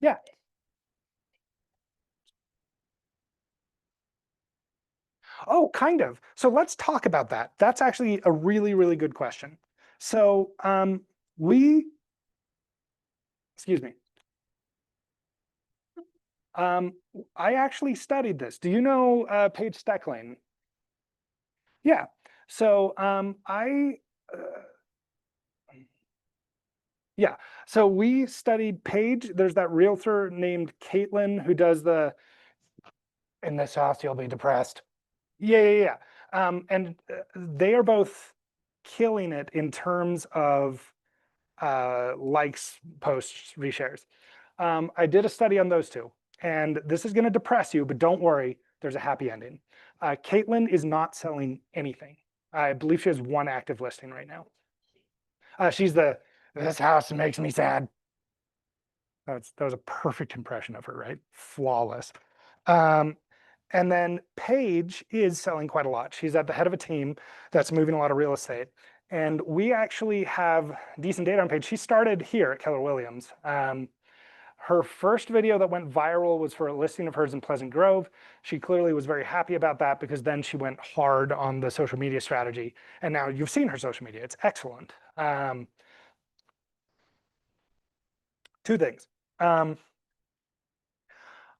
Yeah. Oh, kind of. So let's talk about that. That's actually a really, really good question. So we, excuse me. Um, I actually studied this. Do you know Paige Steckling? Yeah. So uh, yeah. So we studied Paige. There's that realtor named Caitlin who does the in this house you'll be depressed. Yeah, yeah, yeah. And they are both killing it in terms of likes, posts, reshares. I did a study on those two, and this is going to depress you, but don't worry, there's a happy ending. Caitlin is not selling anything. I believe she has 1 active listing right now. She's this house makes me sad. That was a perfect impression of her, right? Flawless. Um, and then Paige is selling quite a lot. She's at the head of a team that's moving a lot of real estate. And we actually have decent data on Paige. She started here at Keller Williams. Her first video that went viral was for a listing of hers in Pleasant Grove. She clearly was very happy about that because then she went hard on the social media strategy. And now you've seen her social media. It's excellent. 2 things.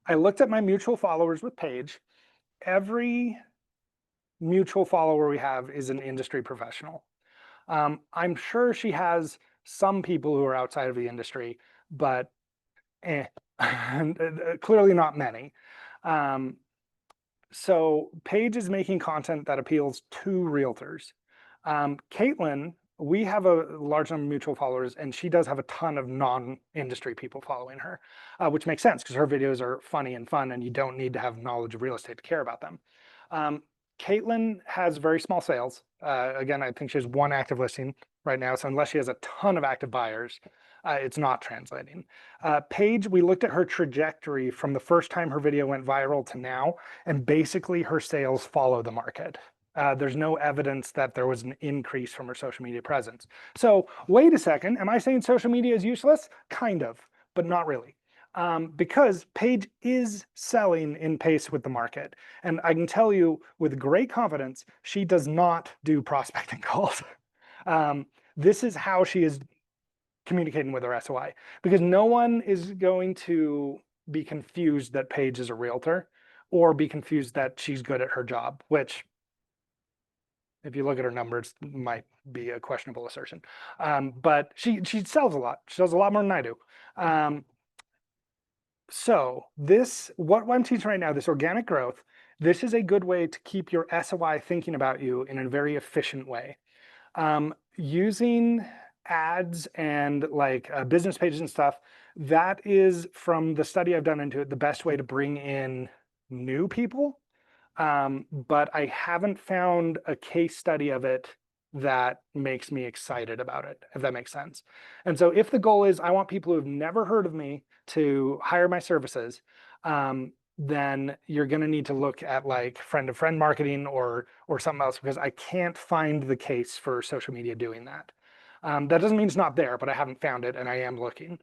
I looked at my mutual followers with Paige. Every mutual follower we have is an industry professional. I'm sure she has some people who are outside of the industry, but clearly not many. So Paige is making content that appeals to realtors. Caitlin, we have a large number of mutual followers, and she does have a ton of non-industry people following her, which makes sense because her videos are funny and fun, and you don't need to have knowledge of real estate to care about them. Caitlin has very small sales. Again, I think she has 1 active listing right now, so unless she has a ton of active buyers, it's not translating. Paige, we looked at her trajectory from the first time her video went viral to now, and basically her sales follow the market. There's no evidence that there was an increase from her social media presence. So wait a second, am I saying social media is useless? Kind of, but not really. Because Paige is selling in pace with the market. And I can tell you with great confidence, she does not do prospecting calls. This is how she is communicating with her SOI, because no one is going to be confused that Paige is a realtor or be confused that she's good at her job, which if you look at her numbers, might be a questionable assertion. But she sells a lot. She sells a lot more than I do. So what I'm teaching right now, this organic growth, this is a good way to keep your SOI thinking about you in a very efficient way. Using ads and like business pages and stuff, that is, from the study I've done into it, the best way to bring in new people. But I haven't found a case study of it that makes me excited about it, if that makes sense. And so if the goal is I want people who have never heard of me to hire my services, then you're going to need to look at like friend to friend marketing or something else, because I can't find the case for social media doing that. That doesn't mean it's not there, but I haven't found it and I am looking.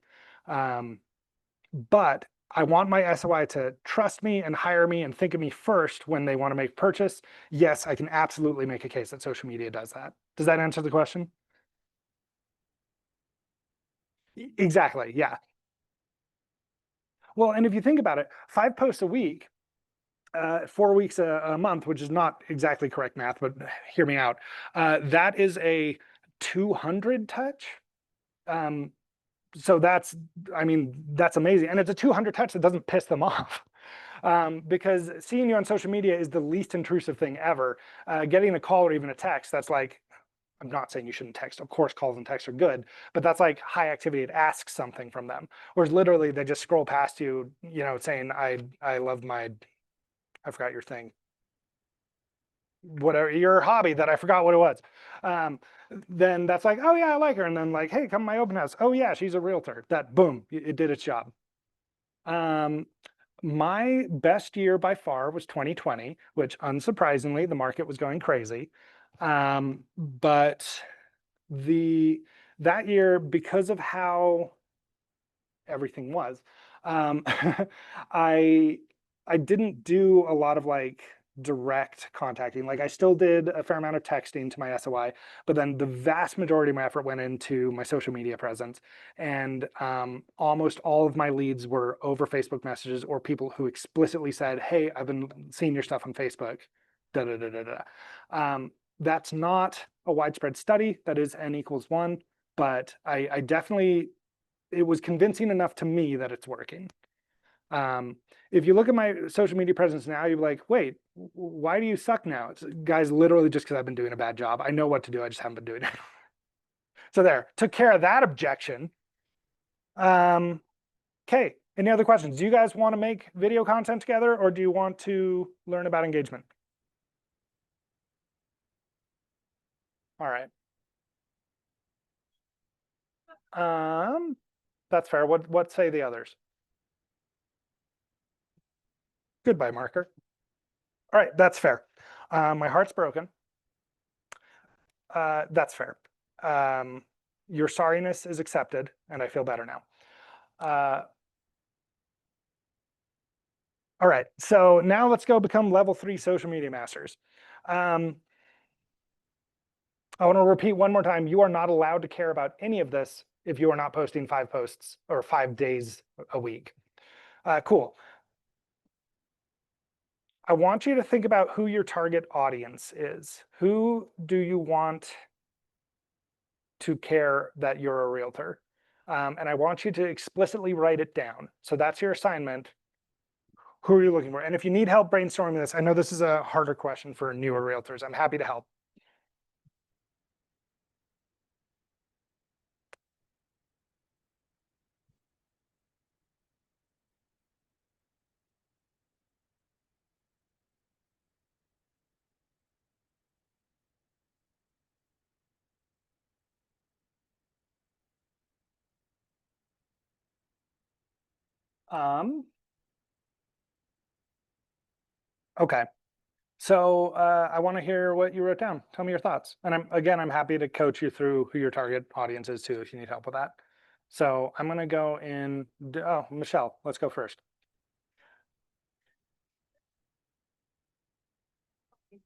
But I want my SOI to trust me and hire me and think of me first when they want to make a purchase. Yes, I can absolutely make a case that social media does that. Does that answer the question? Exactly, yeah. Well, and if you think about it, 5 posts a week, 4 weeks a month, which is not exactly correct math, but hear me out. That is a 200 touch. So that's, I mean, that's amazing. And it's a 200 touch that doesn't piss them off. Because seeing you on social media is the least intrusive thing ever. Getting a call or even a text, that's like, I'm not saying you shouldn't text. Of course, calls and texts are good, but that's like high activity. It asks something from them. Whereas literally they just scroll past you, saying, I love my, I forgot your thing, whatever your hobby that I forgot what it was. Then that's like, oh yeah, I like her. And then like, hey, come to my open house. Oh yeah, she's a realtor. That boom, it did its job. My best year by far was 2020, which unsurprisingly, the market was going crazy. But that year, because of how everything was, I I didn't do a lot of like direct contacting. Like I still did a fair amount of texting to my SOI, but then the vast majority of my effort went into my social media presence. And almost all of my leads were over Facebook messages or people who explicitly said, hey, I've been seeing your stuff on Facebook. Da, da, da, da, da. That's not a widespread study. That is N equals 1. But I definitely, it was convincing enough to me that it's working. If you look at my social media presence now, you're like, wait, why do you suck now? It's, guys, literally just because I've been doing a bad job. I know what to do. I just haven't been doing it. So there, took care of that objection. Okay, any other questions? Do you guys want to make video content together, or do you want to learn about engagement? All right. That's fair. What say the others? Goodbye, marker. All right, that's fair. My heart's broken. That's fair. Your sorriness is accepted, and I feel better now. All right, so now let's go become level 3 social media masters. I want to repeat one more time. You are not allowed to care about any of this if you are not posting 5 posts or 5 days a week. Cool. I want you to think about who your target audience is. Who do you want to care that you're a realtor? And I want you to explicitly write it down. So that's your assignment. Who are you looking for? And if you need help brainstorming this, I know this is a harder question for newer realtors. I'm happy to help. Okay. So I want to hear what you wrote down. Tell me your thoughts. And I'm happy to coach you through who your target audience is too, if you need help with that. So I'm going to go in. Oh, Michelle, let's go first. That's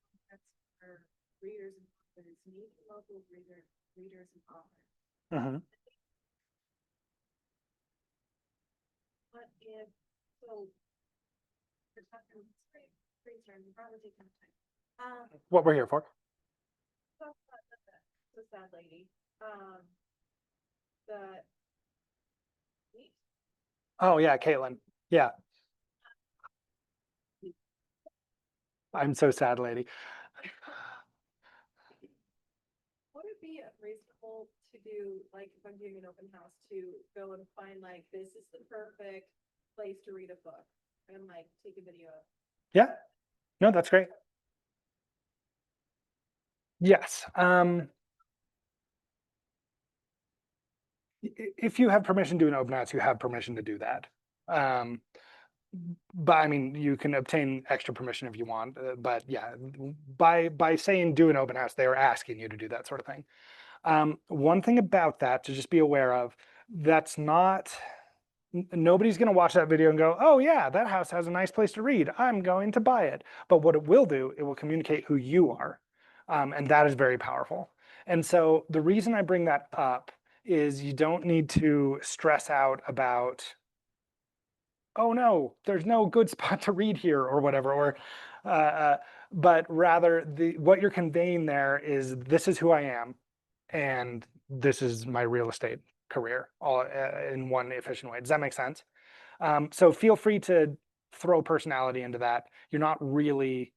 for readers and authors, meet local readers and authors. Mm-hmm. What if, so, for talking brainstorm, you probably take some time. What we're here for. The sad lady, the, Oh yeah, Caitlin. Yeah. I'm so sad, lady. would it be reasonable to do, like, if I'm doing an open house, to go and find, like, this is the perfect place to read a book, and like, take a video of? Yeah. No, that's great. Yes. if you have permission to do an open house, you have permission to do that. But I mean, you can obtain extra permission if you want. But yeah, by saying do an open house, they are asking you to do that sort of thing. One thing about that to just be aware of, that's not, nobody's going to watch that video and go, oh yeah, that house has a nice place to read, I'm going to buy it. But what it will do, it will communicate who you are. And that is very powerful. And so the reason I bring that up is you don't need to stress out about, oh no, there's no good spot to read here or whatever, or but rather what you're conveying there is this is who I am, and this is my real estate career, all in one efficient way. Does that make sense? So feel free to throw personality into that. You're not really,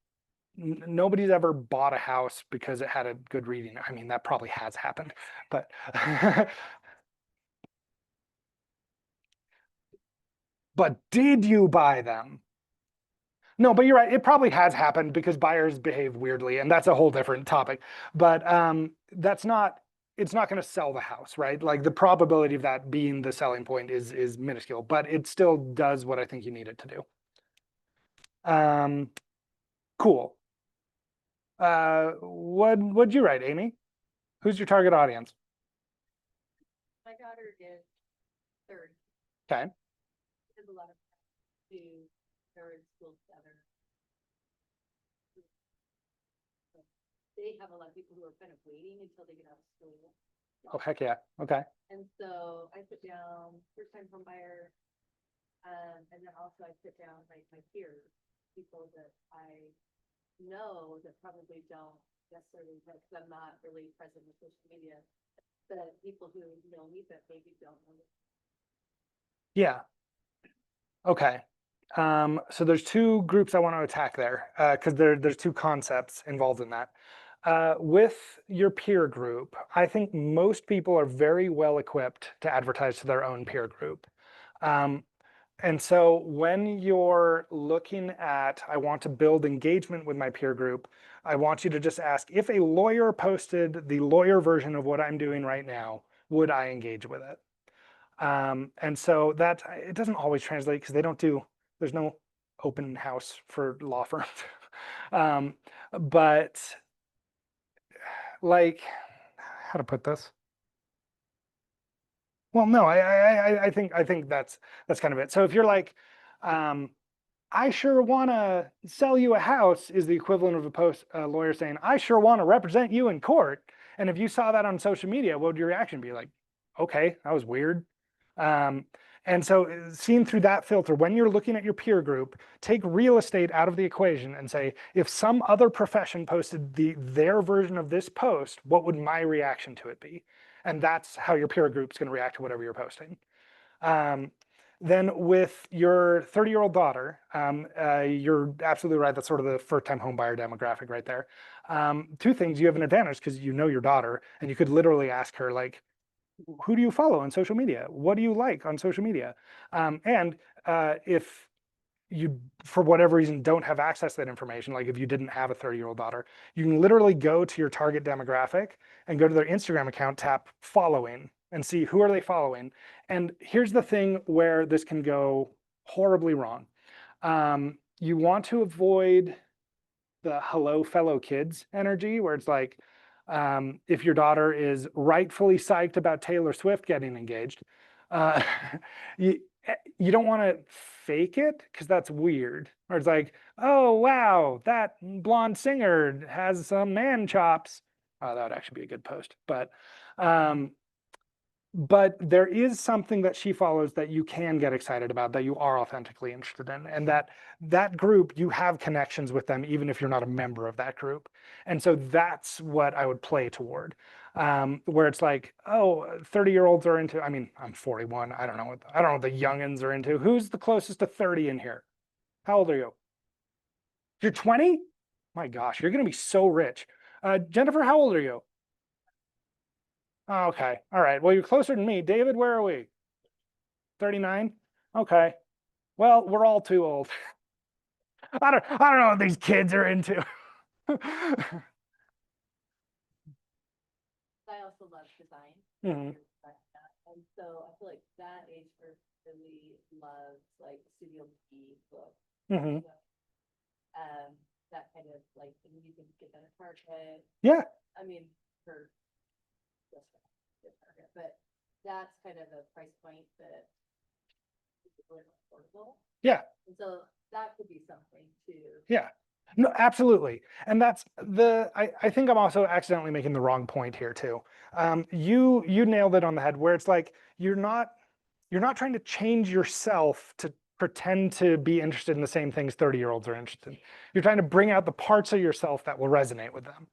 nobody's ever bought a house because it had a good reading. I mean, that probably has happened, but but did you buy them? No, but you're right. It probably has happened because buyers behave weirdly, and that's a whole different topic. But that's not. It's not going to sell the house, right? Like the probability of that being the selling point is minuscule, but it still does what I think you need it to do. Cool. What'd you write, Amy? Who's your target audience? My daughter is third. Okay. There's a lot of to third school together. They have a lot of people who are kind of waiting until they get out of school. Oh heck yeah. Okay. And so I sit down, first time home buyer, and then also I sit down like my peers, people that I know that probably don't necessarily, because I'm not really present with social media, but people who know me that maybe don't know me. Yeah. Okay. So there's two groups I want to attack there because there's two concepts involved in that. With your peer group, I think most people are very well equipped to advertise to their own peer group. And so when you're looking at, I want to build engagement with my peer group, I want you to just ask, if a lawyer posted the lawyer version of what I'm doing right now, would I engage with it? And so that, it doesn't always translate because they don't do, there's no open house for law firms. But like, how to put this? Well, no, I think that's kind of it. So if you're like, I sure want to sell you a house is the equivalent of a lawyer saying, I sure want to represent you in court. And if you saw that on social media, what would your reaction be? Like, okay, that was weird. And so seen through that filter, when you're looking at your peer group, take real estate out of the equation and say, if some other profession posted their version of this post, what would my reaction to it be? And that's how your peer group's going to react to whatever you're posting. Then with your 30-year-old daughter, you're absolutely right. That's sort of the first-time home buyer demographic right there. Two things, you have an advantage because you know your daughter, and you could literally ask her, like, who do you follow on social media? What do you like on social media? And if you, for whatever reason, don't have access to that information, like if you didn't have a 30-year-old daughter, you can literally go to your target demographic and go to their Instagram account, tap following, and see who are they following. And here's the thing where this can go horribly wrong. You want to avoid the hello fellow kids energy where it's like, if your daughter is rightfully psyched about Taylor Swift getting engaged, uh, you, you don't want to fake it because that's weird. Or it's like, oh, wow, that blonde singer has some man chops. Oh, that would actually be a good post. But there is something that she follows that you can get excited about, that you are authentically interested in, and that group, you have connections with them even if you're not a member of that group. And so that's what I would play toward, where it's like, oh, 30-year-olds are into, I mean, I'm 41, I don't know what the youngins are into. Who's the closest to 30 in here? How old are you? You're 20? My gosh, you're gonna be so rich. Jennifer, how old are you? Oh, okay. All right. Well, you're closer than me. David, where are we? 39? Okay. Well, we're all too old. I don't know what these kids are into. I also love design. Mhm. And So I feel like that age group really loves like Studio B book. Hmm. That kind of like, and you can get that at Target. Yeah. I mean, for just Target, but that's kind of a price point that is really affordable. Yeah. And so that could be something too. Yeah. No, absolutely. And that's I think I'm also accidentally making the wrong point here too. You nailed it on the head where it's like you're not trying to change yourself to pretend to be interested in the same things 30-year-olds are interested in. You're trying to bring out the parts of yourself that will resonate with them.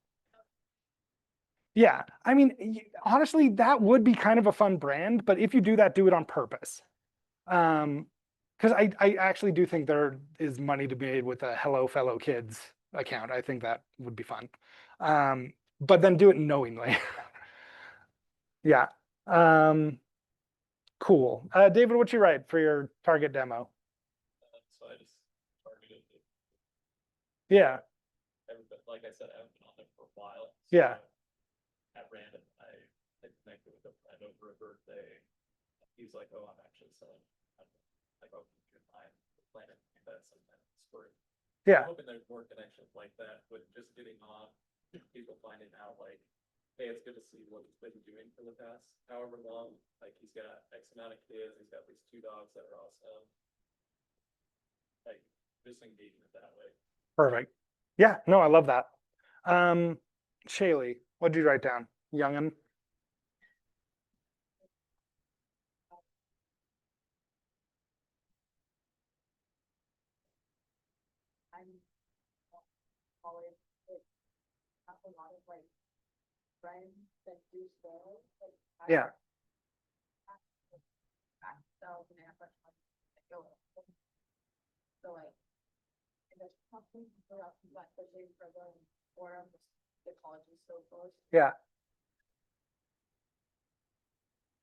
Yeah. I mean, honestly, that would be kind of a fun brand, but if you do that, do it on purpose. Because I actually do think there is money to be made with a Hello Fellow Kids account. I think that would be fun. But then do it knowingly. Yeah. Cool. David, what you write for your target demo? So I just targeted it. Yeah. Like I said, I haven't been on there for a while. Yeah. At random, I connected with a friend over a birthday. He's like, "Oh, I'm actually selling." I'm like, "Oh, you mind planning that sometime in spring?" Yeah. I'm hoping there's more connections like that, but just getting on, people finding out like, hey, it's good to see what he's been doing for the past however long. Like he's got X amount of kids, he's got these 2 dogs that are awesome. Like just engagement that way. Perfect. Yeah. No, I love that. Shaylee, what did you write down? Youngin. I'm always like have a lot of like friends that do sales. Like Yeah. so and I have much money to go with. So like and there's something for us especially for the or the college is so close. Yeah.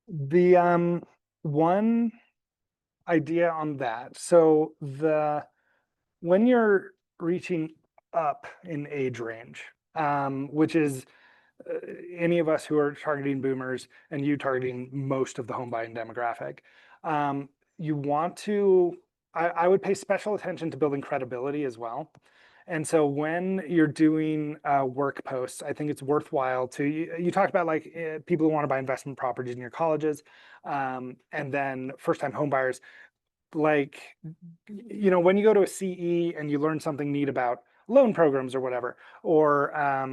The one idea on that. So when you're reaching up in age range, which is uh, any of us who are targeting boomers and you targeting most of the home buying demographic, you want to, I would pay special attention to building credibility as well. And so when you're doing work posts, I think it's worthwhile to, you talked about like people who want to buy investment properties in your colleges, and then first time home buyers, like, when you go to a CE and you learn something neat about loan programs or whatever, or I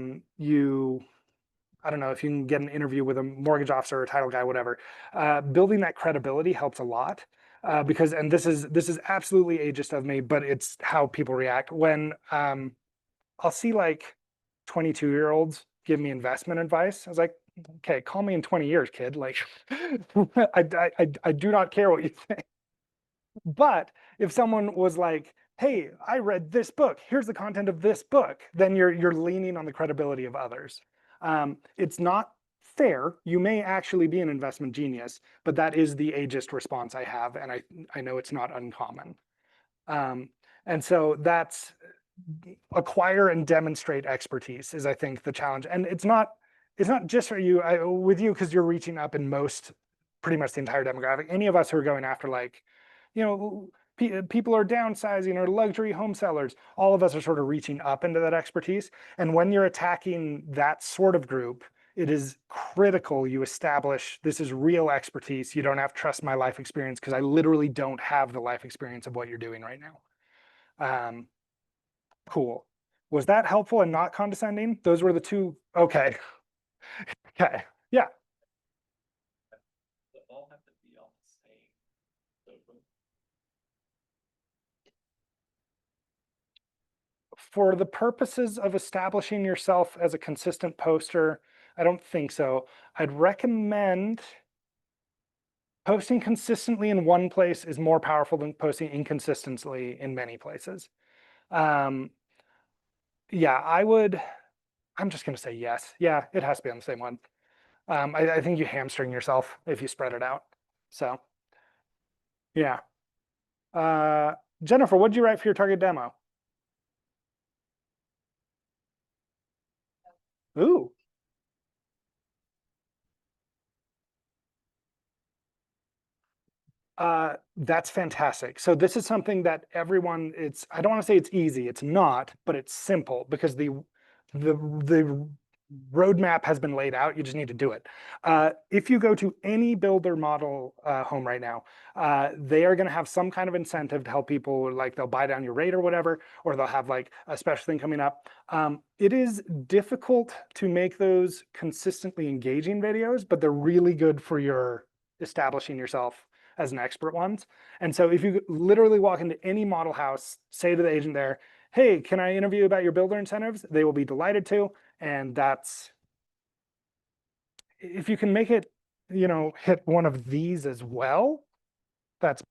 don't know, if you can get an interview with a mortgage officer or a title guy, whatever, building that credibility helps a lot. Because, and this is absolutely ageist of me, but it's how people react when I'll see like 22-year-olds give me investment advice. I was like, okay, call me in 20 years, kid. Like, I do not care what you think. But if someone was like, hey, I read this book, here's the content of this book, then you're leaning on the credibility of others. It's not fair. You may actually be an investment genius, but that is the ageist response I have, and I know it's not uncommon. And so that's acquire and demonstrate expertise is, I think, the challenge. And it's not just for you, with you, because you're reaching up in pretty much the entire demographic. Any of us who are going after like, people are downsizing or luxury home sellers, all of us are sort of reaching up into that expertise. And when you're attacking that sort of group, it is critical you establish this is real expertise. You don't have to trust my life experience because I literally don't have the life experience of what you're doing right now. Cool. Was that helpful and not condescending? Those were the two. Okay. Okay. Yeah. They all have to be on the same. So For the purposes of establishing yourself as a consistent poster, I don't think so. I'd recommend posting consistently in one place is more powerful than posting inconsistently in many places. Yeah, I'm just going to say yes. Yeah, it has to be on the same one. I think you hamstring yourself if you spread it out. So, yeah. Uh, Jennifer, what did you write for your target demo? Ooh, That's fantastic. So this is something that everyone, I don't want to say it's easy, it's not, but it's simple because the roadmap has been laid out. You just need to do it. If you go to any builder model home right now, they are going to have some kind of incentive to help people, like they'll buy down your rate or whatever, or they'll have like a special thing coming up. It is difficult to make those consistently engaging videos, but they're really good for your establishing yourself as an expert ones. And so if you literally walk into any model house, say to the agent there, hey, can I interview about your builder incentives? They will be delighted to. And that's, if you can make it, hit one of these as well, that's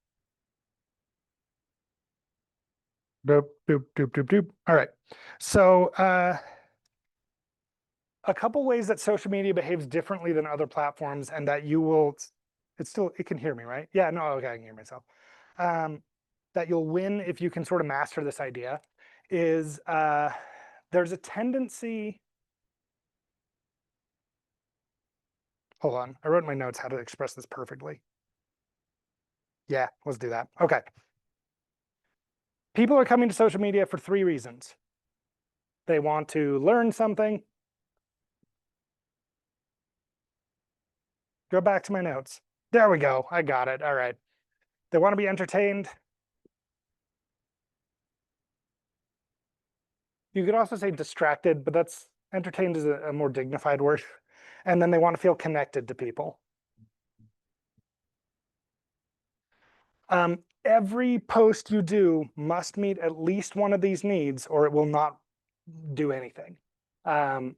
doop, doop, doop, doop, doop. All right. So a couple ways that social media behaves differently than other platforms and that you will, it can hear me, right? Yeah, no, okay, I can hear myself. That you'll win if you can sort of master this idea is there's a tendency, hold on, I wrote in my notes how to express this perfectly. Yeah, let's do that. Okay. People are coming to social media for 3 reasons. They want to learn something. Go back to my notes. There we go. I got it. All right. They want to be entertained. You could also say distracted, but that's entertained is a more dignified word. And then they want to feel connected to people. Every post you do must meet at least one of these needs or it will not do anything. And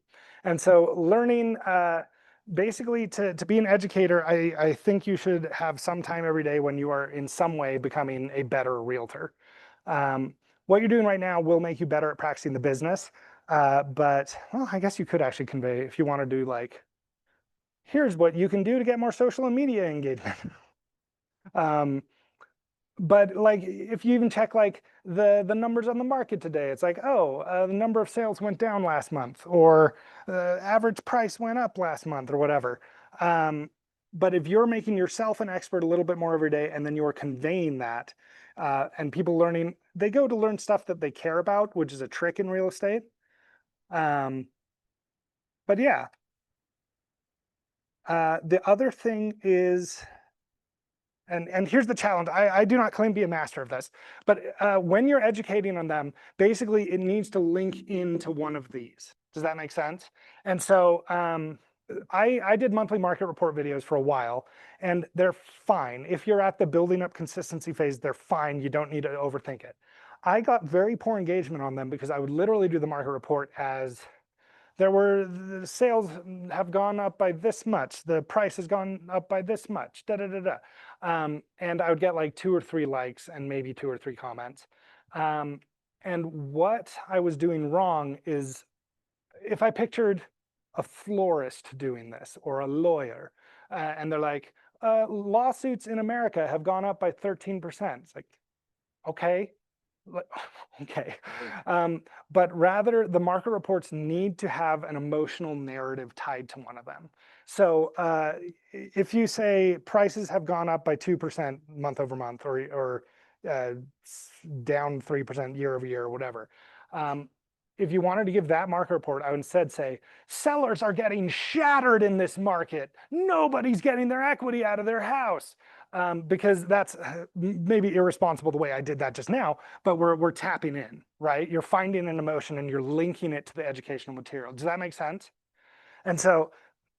so learning, basically to be an educator, I think you should have some time every day when you are in some way becoming a better realtor. What you're doing right now will make you better at practicing the business. But well, I guess you could actually convey if you want to do like, here's what you can do to get more social and media engagement. But like if you even check like the numbers on the market today, it's like, oh, the number of sales went down last month, or the average price went up last month, or whatever. But if you're making yourself an expert a little bit more every day, and then you're conveying that, and people learning, they go to learn stuff that they care about, which is a trick in real estate. But yeah, the other thing is, and here's the challenge. I do not claim to be a master of this, but when you're educating on them, basically it needs to link into one of these. Does that make sense? And so I did monthly market report videos for a while, and they're fine. If you're at the building up consistency phase, they're fine. You don't need to overthink it. I got very poor engagement on them because I would literally do the market report as the sales have gone up by this much, the price has gone up by this much, da da da da. And I would get like 2 or 3 likes and maybe 2 or 3 comments. And what I was doing wrong is if I pictured a florist doing this or a lawyer, and they're like, lawsuits in America have gone up by 13%. It's like, okay, okay. But rather, the market reports need to have an emotional narrative tied to one of them. So if you say prices have gone up by 2% month over month, or down 3% year over year, or whatever, if you wanted to give that market report, I would instead say, sellers are getting shattered in this market. Nobody's getting their equity out of their house. Because that's maybe irresponsible the way I did that just now, but we're tapping in, right? You're finding an emotion and you're linking it to the educational material. Does that make sense? And so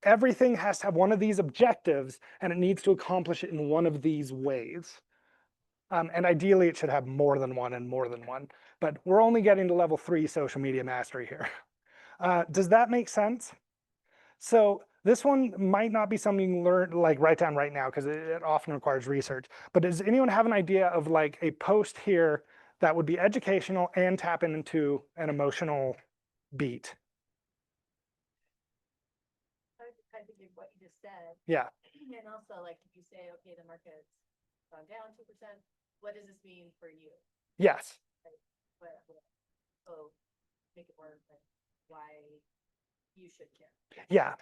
everything has to have one of these objectives and it needs to accomplish it in one of these ways. And ideally it should have more than one and more than one, but we're only getting to level 3 social media mastery here. Does that make sense? So this one might not be something you can learn, like write down right now, because it often requires research. But does anyone have an idea of like a post here that would be educational and tap into an emotional beat? I would kind of think of what you just said. Yeah. And also like if you say, okay, the market's gone down 2%, what does this mean for you? Yes. So make it more like why you should care. Yeah.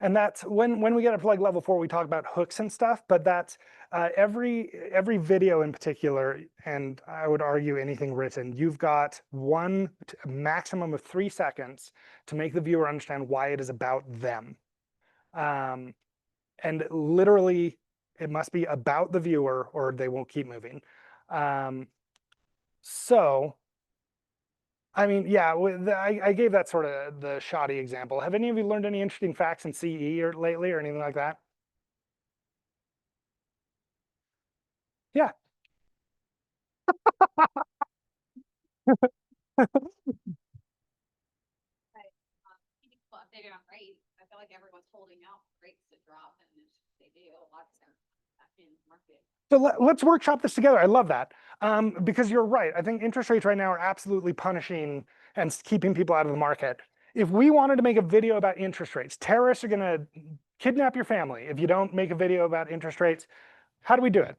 And that's when we get up to like level 4, we talk about hooks and stuff, but that's every video in particular, and I would argue anything written, you've got maximum of 3 seconds to make the viewer understand why it is about them. And literally, it must be about the viewer or they won't keep moving. So, I mean, yeah, I gave that sort of the shoddy example. Have any of you learned any interesting facts in CE or lately or anything like that? Yeah. Right. Keeping people updated on rates. I feel like everyone's holding out for rates to drop, and they do. Lots of in the market. So let's workshop this together. I love that. Because you're right. I think interest rates right now are absolutely punishing and keeping people out of the market. If we wanted to make a video about interest rates, terrorists are going to kidnap your family if you don't make a video about interest rates. How do we do it?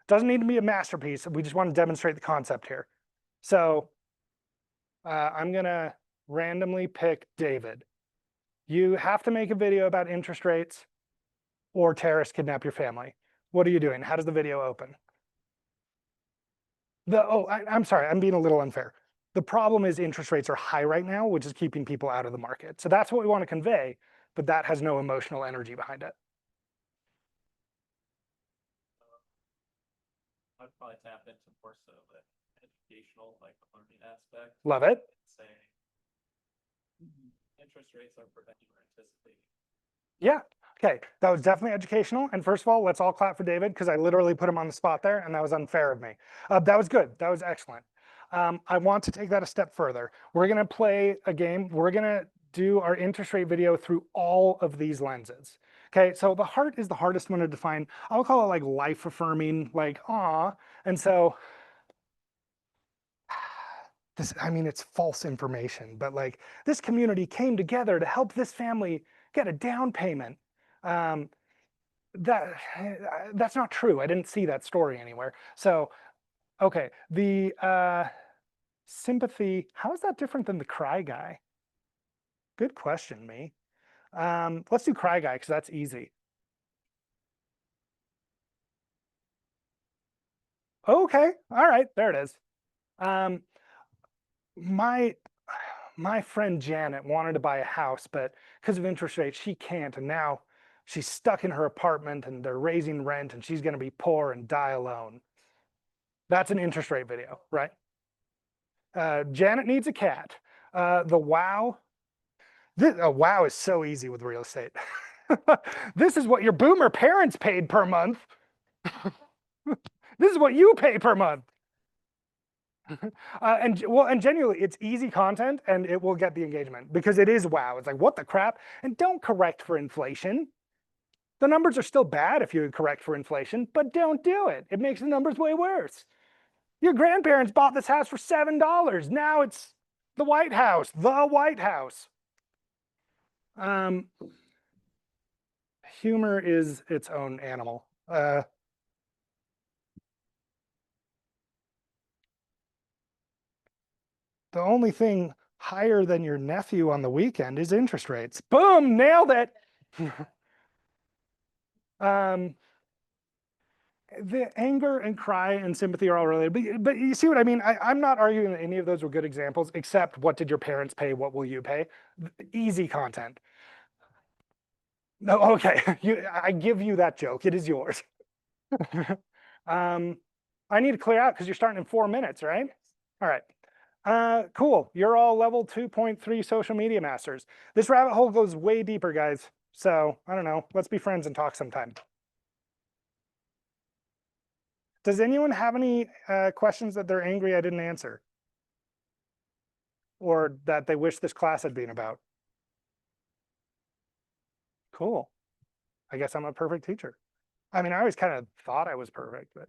Doesn't need to be a masterpiece. We just want to demonstrate the concept here. So I'm going to randomly pick David. You have to make a video about interest rates or terrorists kidnap your family. What are you doing? How does the video open? I'm sorry, I'm being a little unfair. The problem is interest rates are high right now, which is keeping people out of the market. So that's what we want to convey, but that has no emotional energy behind it. I'd probably tap into more so the educational, like the learning aspect. Love it. Saying interest rates are preventing or anticipating. Yeah. Okay. That was definitely educational. And first of all, let's all clap for David because I literally put him on the spot there and that was unfair of me. That was good. That was excellent. I want to take that a step further. We're going to play a game. We're going to do our interest rate video through all of these lenses. Okay, so the heart is the hardest one to define. I'll call it like life affirming, like, aw. And so this, I mean, it's false information, but like this community came together to help this family get a down payment. Um, that's not true. I didn't see that story anywhere. So, okay, the sympathy, how is that different than the cry guy? Good question, me. Let's do cry guy because that's easy. Okay, all right, there it is. Um, my my friend Janet wanted to buy a house, but because of interest rates, she can't. And now she's stuck in her apartment and they're raising rent and she's going to be poor and die alone. That's an interest rate video, right? Janet needs a cat. The wow. Wow is so easy with real estate. This is what your boomer parents paid per month. This is what you pay per month. And genuinely, it's easy content and it will get the engagement because it is wow. It's like, what the crap? And don't correct for inflation. The numbers are still bad if you correct for inflation, but don't do it. It makes the numbers way worse. Your grandparents bought this house for $7. Now it's the White House, the White House. Humor is its own animal. The only thing higher than your nephew on the weekend is interest rates. Boom, nailed it. The anger and cry and sympathy are all related, but you see what I mean? I'm not arguing that any of those were good examples, except what did your parents pay? What will you pay? Easy content. No, okay, I give you that joke. It is yours. I need to clear out because you're starting in 4 minutes, right? All right. Cool. You're all level 2.3 social media masters. This rabbit hole goes way deeper, guys. So I don't know. Let's be friends and talk sometime. Does anyone have any questions that they're angry I didn't answer? Or that they wish this class had been about? Cool. I guess I'm a perfect teacher. I mean, I always kind of thought I was perfect, but